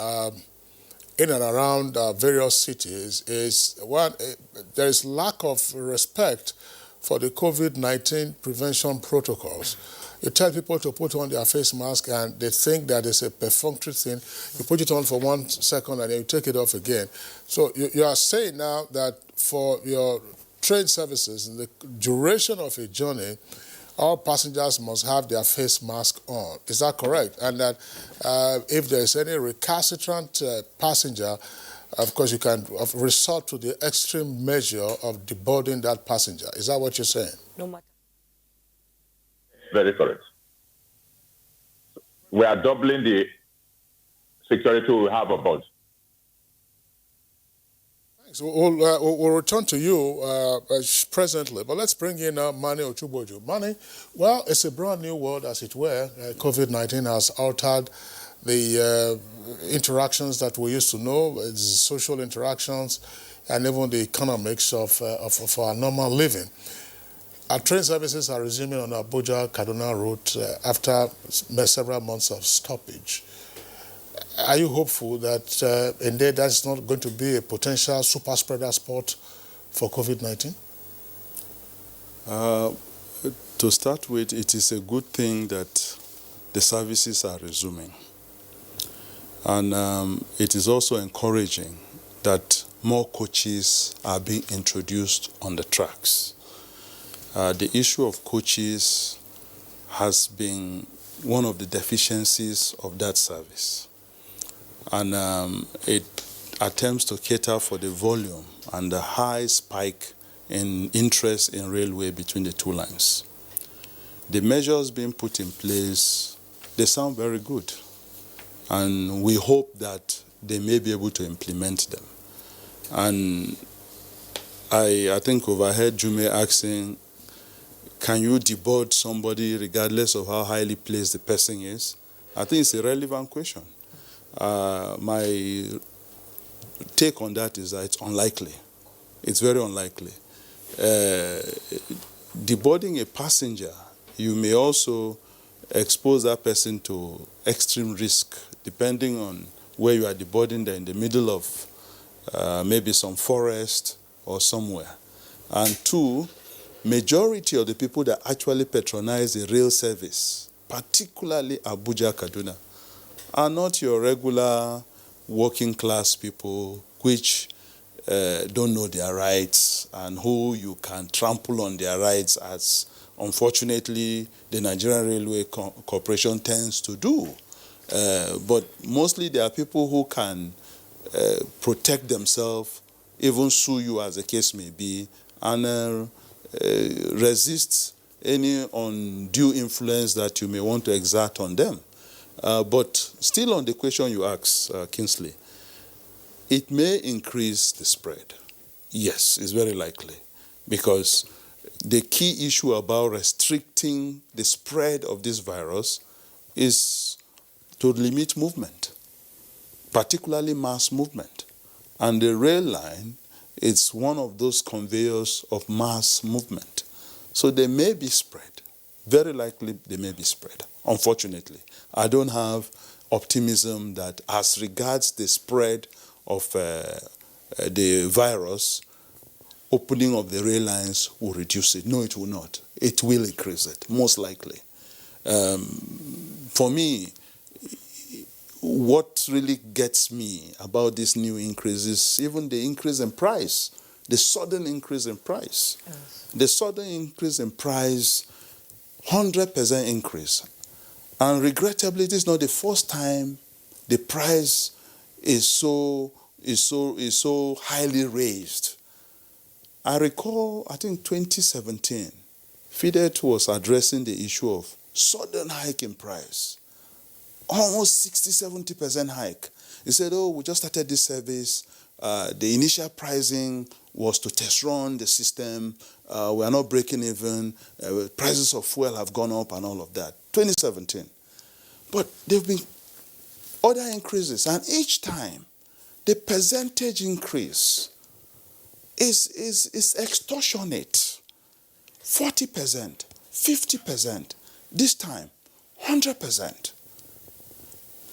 in and around various cities is, one, there is lack of respect for the COVID-19 prevention protocols. You tell people to put on their face mask and they think that it's a perfunctory thing. You put it on for 1 second and then you take it off again. So you are saying now that for your train services, in the duration of a journey, all passengers must have their face mask on. Is that correct? And that if there is any recalcitrant passenger, of course, you can resort to the extreme measure of deboarding that passenger. Is that what you're saying? No matter. Very correct. We are doubling the security we have aboard. Thanks. We'll return to you presently, but let's bring in Mani Ochuboju. Mani, well, it's a brand new world, as it were. COVID-19 has altered the interactions that we used to know, it's social interactions, and even the economics of our normal living. Our train services are resuming on the Abuja-Kaduna route after several months of stoppage. Are you hopeful that indeed that's not going to be a potential super spreader spot for COVID-19? To start with, it is a good thing that the services are resuming. And it is also encouraging that more coaches are being introduced on the tracks. The issue of coaches has been one of the deficiencies of that service. And it attempts to cater for the volume and the high spike in interest in railway between the two lines. The measures being put in place, they sound very good. And we hope that they may be able to implement them. And I think overheard Jume asking, can you deboard somebody regardless of how highly placed the person is? I think it's a relevant question. My take on that is that it's unlikely. It's very unlikely. Deboarding a passenger, you may also expose that person to extreme risk, depending on where you are deboarding them, in the middle of maybe some forest or somewhere. And two, majority of the people that actually patronize the rail service, particularly Abuja-Kaduna, are not your regular working class people which don't know their rights and who you can trample on their rights, as unfortunately the Nigerian Railway Corporation tends to do. But mostly there are people who can protect themselves, even sue you as the case may be, and resist any undue influence that you may want to exert on them. But still on the question you asked, Kingsley, it may increase the spread. Yes, it's very likely, because the key issue about restricting the spread of this virus is to limit movement, particularly mass movement. And the rail line is one of those conveyors of mass movement. So they may be spread. Very likely they may be spread, unfortunately. I don't have optimism that as regards the spread of the virus, opening of the rail lines will reduce it. No, it will not. It will increase it, most likely. For me, what really gets me about this new increase is even the increase in price, the sudden increase in price. Yes. The sudden increase in price 100% increase. And regrettably, this is not the first time the price is so highly raised. I recall, I think 2017, FIDET was addressing the issue of sudden hike in price. Almost 60-70% hike. He said, oh, we just started this service. The initial pricing was to test run the system. We are not breaking even. Prices of fuel have gone up and all of that. 2017. But there have been other increases. And each time, the percentage increase is extortionate. 40%, 50%. This time, 100%.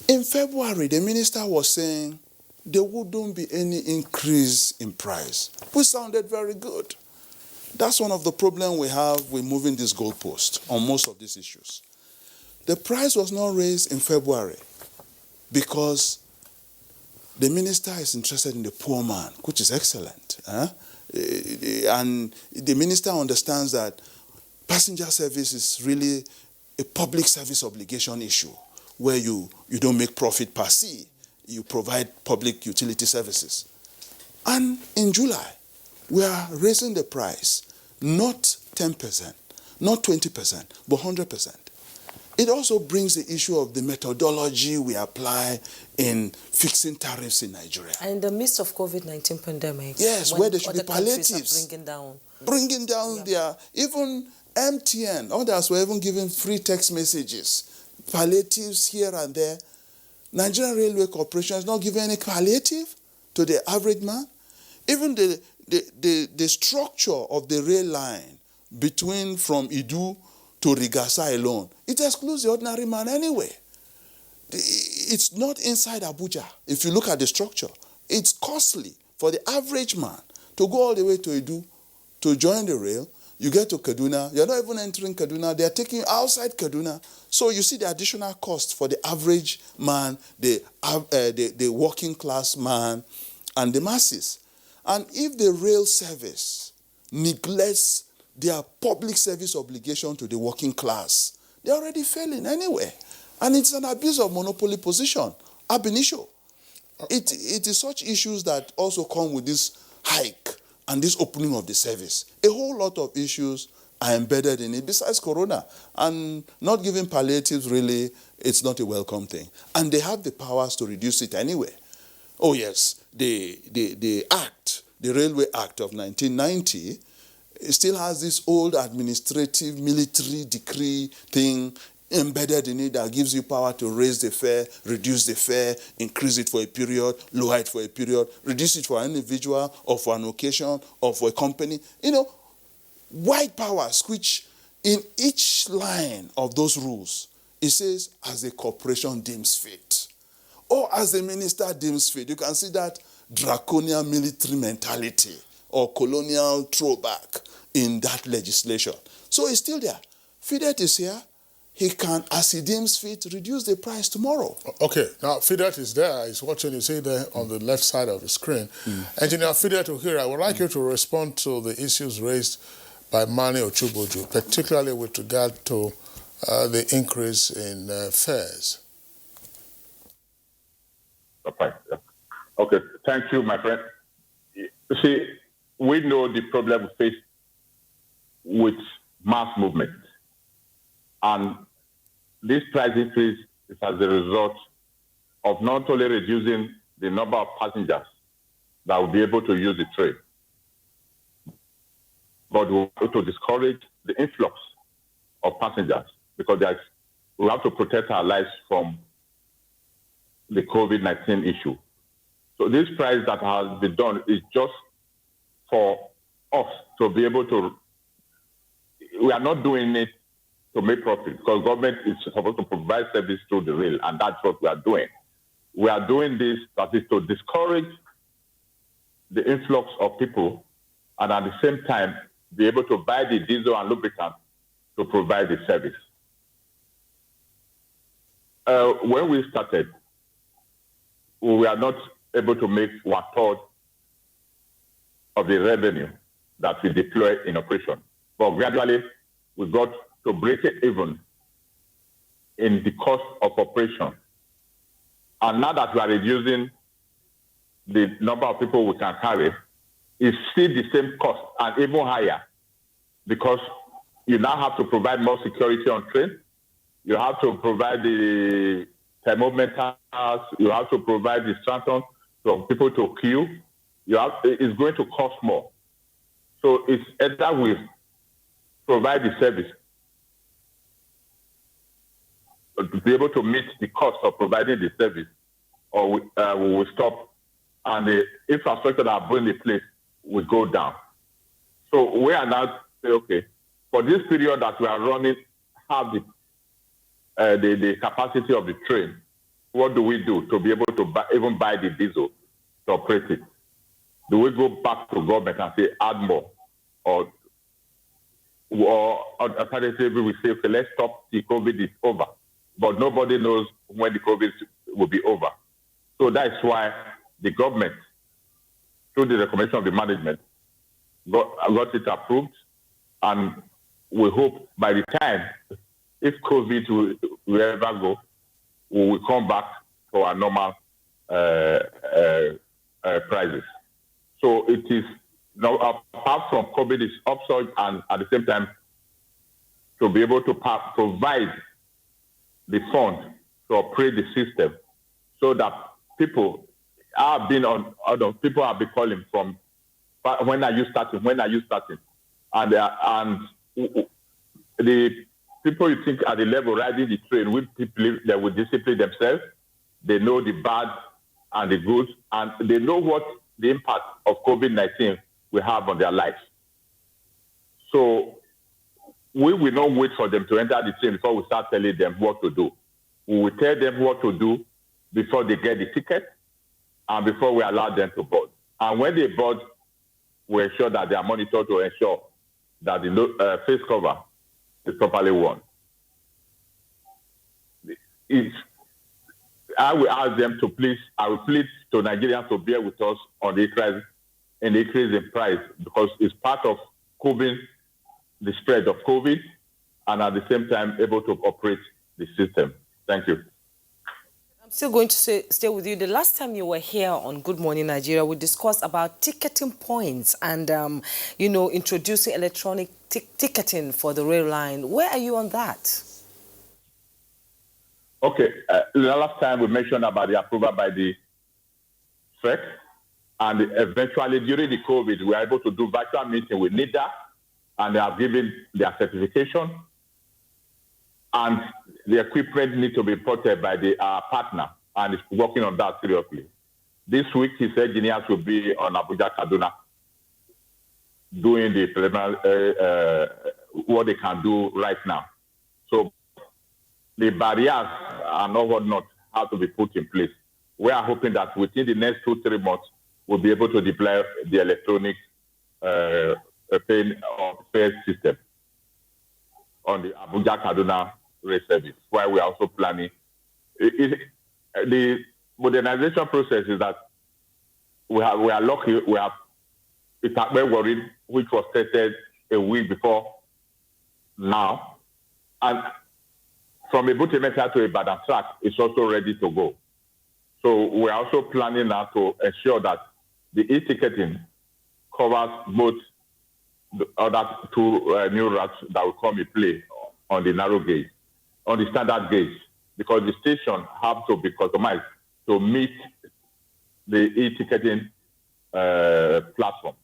In February, the minister was saying there wouldn't be any increase in price, which sounded very good. That's one of the problems we have with moving this goalpost on most of these issues. The price was not raised in February because the minister is interested in the poor man, which is excellent. And the minister understands that passenger service is really a public service obligation issue, where you don't make profit per se, you provide public utility services. And in July, we are raising the price, not 10%, not 20%, but 100%. It also brings the issue of the methodology we apply in fixing tariffs in Nigeria. And in the midst of COVID-19 pandemic, yes, where there should be palliatives. Bringing down their, even MTN, others were even giving free text messages, palliatives here and there. Nigerian Railway Corporation is not giving any palliative to the average man. Even the structure of the rail line from Idu to Rigasa alone, it excludes the ordinary man anyway. It's not inside Abuja. If you look at the structure, it's costly for the average man to go all the way to Idu to join the rail. You get to Kaduna, you're not even entering Kaduna, they're taking you outside Kaduna. So you see the additional cost for the average man, the working class man, and the masses. And if the rail service neglects their public service obligation to the working class, they're already failing anyway. And it's an abuse of monopoly position, ab initio. It is such issues that also come with this hike and this opening of the service. A whole lot of issues are embedded in it, besides corona. And not giving palliatives, really, it's not a welcome thing. And they have the powers to reduce it anyway. Oh yes, the Act, the Railway Act of 1990, it still has this old administrative military decree thing embedded in it that gives you power to raise the fare, reduce the fare, increase it for a period, lower it for a period, reduce it for an individual or for an occasion or for a company. You know, wide powers, which in each line of those rules, it says, as the corporation deems fit, or as the minister deems fit. You can see that draconian military mentality or colonial throwback in that legislation. So it's still there. FIDET is here. He can, as he deems fit, reduce the price tomorrow. Okay, now FIDET is there. He's watching, you see there on the left side of the screen. Engineer FIDET Uhira, I would like you to respond to the issues raised by Mani Ochuboju, particularly with regard to the increase in fares. Okay, thank you, my friend. You see, we know the problem we face with mass movement. And this price increase is as a result of not only reducing the number of passengers that will be able to use the train, but we want to discourage the influx of passengers because we have to protect our lives from the COVID-19 issue. So this price that has been done is just for us to be able to, we are not doing it to make profit because government is supposed to provide service through the rail, and that's what we are doing. We are doing this, that is to discourage the influx of people and at the same time be able to buy the diesel and lubricant to provide the service. When we started, we were not able to make 1/3 of the revenue that we deploy in operation. But gradually, we got to break it even in the cost of operation. And now that we are reducing the number of people we can carry, it's still the same cost and even higher, because you now have to provide more security on train. You have to provide the thermometers. You have to provide the instructions for people to queue. It's going to cost more. So it's either we provide the service to be able to meet the cost of providing the service, or we will stop, and the infrastructure that are in place will go down. So we are now saying, okay, for this period that we are running, have the capacity of the train, what do we do to be able to even buy the diesel to operate it? Do we go back to government and say add more, or alternatively we say, okay, let's stop the COVID is over, but nobody knows when the COVID will be over. So that's why the government, through the recommendation of the management, got it approved, and we hope by the time, if COVID will ever go, we will come back to our normal prices. So it is now, apart from COVID is upsurge, and at the same time to be able to provide the fund to operate the system, so that people have been people have been calling from, when are you starting? When are you starting? And the people you think at the level riding the train will people that will discipline themselves. They know the bad and the good, and they know what the impact of COVID-19 will have on their lives. So we will not wait for them to enter the train before we start telling them what to do. We will tell them what to do before they get the ticket and before we allow them to board. And when they board, we ensure that they are monitored to ensure that the face cover is properly worn. I will ask them to please, I will plead to Nigerians to bear with us on the increase in price, because it's part of curbing the spread of COVID and at the same time able to operate the system. Thank you. I'm still going to stay with you. The last time you were here on Good Morning Nigeria, we discussed about ticketing points and, introducing electronic ticketing for the rail line. Where are you on that? Okay. The last time we mentioned about the approval by the SEC, and eventually during the COVID, we were able to do virtual meeting with NIDA, and they have given their certification, and the equipment need to be imported by our partner, and is working on that seriously. This week, his engineers will be on Abuja, Kaduna, doing the preliminary, what they can do right now. So the barriers and whatnot have to be put in place. We are hoping that within the next 2-3 months, we'll be able to deploy the electronic fare system on the Abuja Kaduna rail service, while we are also planning. The modernization process is that we are lucky, we have Itakbe Warri, which was tested a week before now, and from Ebute-Metta to Ibadan track is also ready to go. So we're also planning now to ensure that the e-ticketing covers both the other two new routes that will come in play on the narrow gauge, on the standard gauge, because the station have to be customized to meet the e-ticketing platform.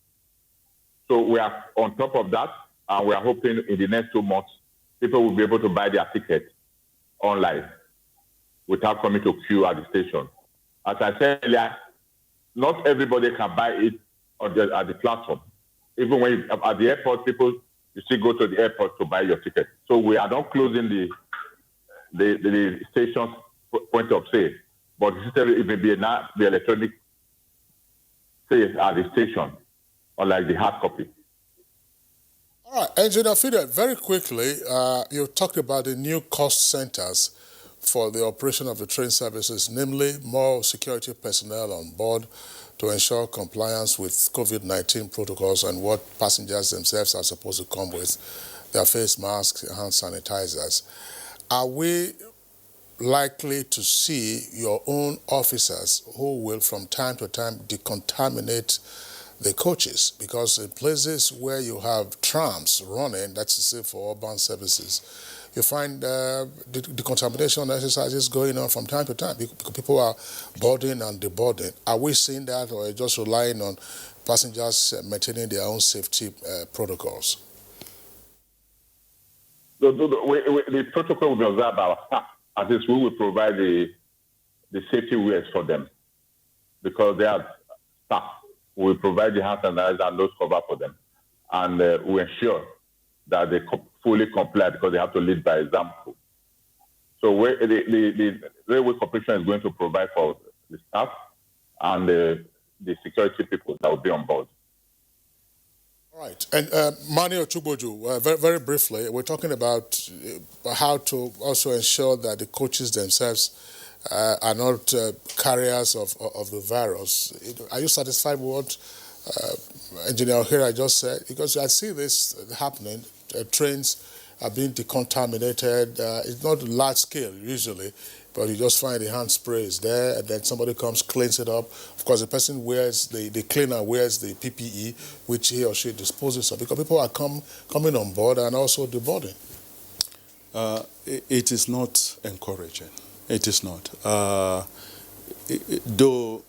So we are on top of that, and we are hoping in the next 2 months, people will be able to buy their ticket online without coming to queue at the station. As I said earlier, not everybody can buy it at the platform. Even when at the airport, people, you still go to the airport to buy your ticket. So we are not closing the station's point of sale, but it may be the electronic sale at the station, unlike the hard copy. All right, Engineer Fidel, very quickly, you talked about the new cost centers for the operation of the train services, namely more security personnel on board to ensure compliance with COVID-19 protocols and what passengers themselves are supposed to come with. their face masks, hand sanitizers. Are we likely to see your own officers who will from time to time decontaminate the coaches? Because in places where you have trams running, that's to say for urban services, you find the decontamination exercises going on from time to time because people are boarding and deboarding. Are we seeing that, or just relying on passengers maintaining their own safety protocols? The protocol will be observed by our staff. At least we will provide the safety wears for them because they have staff. We will provide the hand sanitizer and nose cover for them. And we ensure that they fully comply because they have to lead by example. So the Railway Corporation is going to provide for the staff and the security people that will be on board. All right. And Mani Ochuboju, very, very briefly, we're talking about how to also ensure that the coaches themselves are not carriers of the virus. Are you satisfied with what Engineer O'Hara just said? Because I see this happening. Trains are being decontaminated. It's not large scale usually, but you just find the hand spray is there, and then somebody comes, cleans it up. Of course, the person wears, the cleaner wears the PPE, which he or she disposes of, because people are coming on board and also deboarding. It is not encouraging. It is not. Though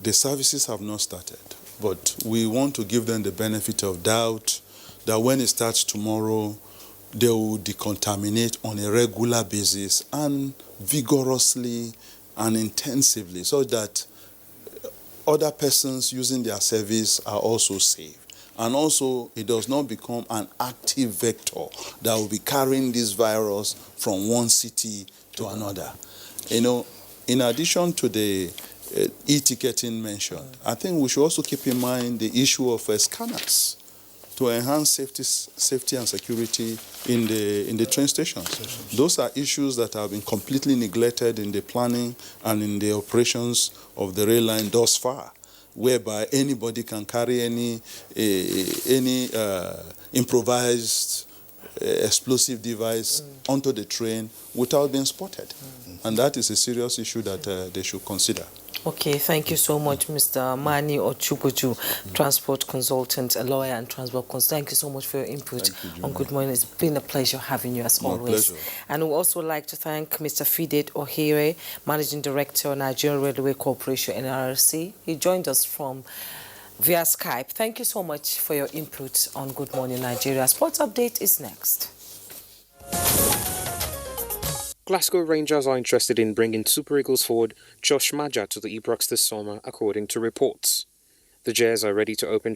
the services have not started, but we want to give them the benefit of doubt that when it starts tomorrow, they will decontaminate on a regular basis and vigorously and intensively so that other persons using their service are also safe. And also, it does not become an active vector that will be carrying this virus from one city to another. You know, in addition to the e-ticketing mentioned, I think we should also keep in mind the issue of scanners to enhance safety and security in the train stations. Those are issues that have been completely neglected in the planning and in the operations of the rail line thus far, whereby anybody can carry any improvised explosive device onto the train without being spotted. And that is a serious issue that they should consider. Okay, thank you so much, Mr. Mani Ochuboju, transport consultant, a lawyer and transport consultant. Thank you so much for your input on Good Morning. It's been a pleasure having you as always. Pleasure. And we also like to thank Mr. Fidet O'Hara, Managing Director, Nigerian Railway Corporation, NRC. He joined us from via Skype. Thank you so much for your input on Good Morning Nigeria. Sports Update is next. Glasgow Rangers are interested in bringing Super Eagles forward Josh Maja to the Ibrox this summer, according to reports. The Jazz are ready to open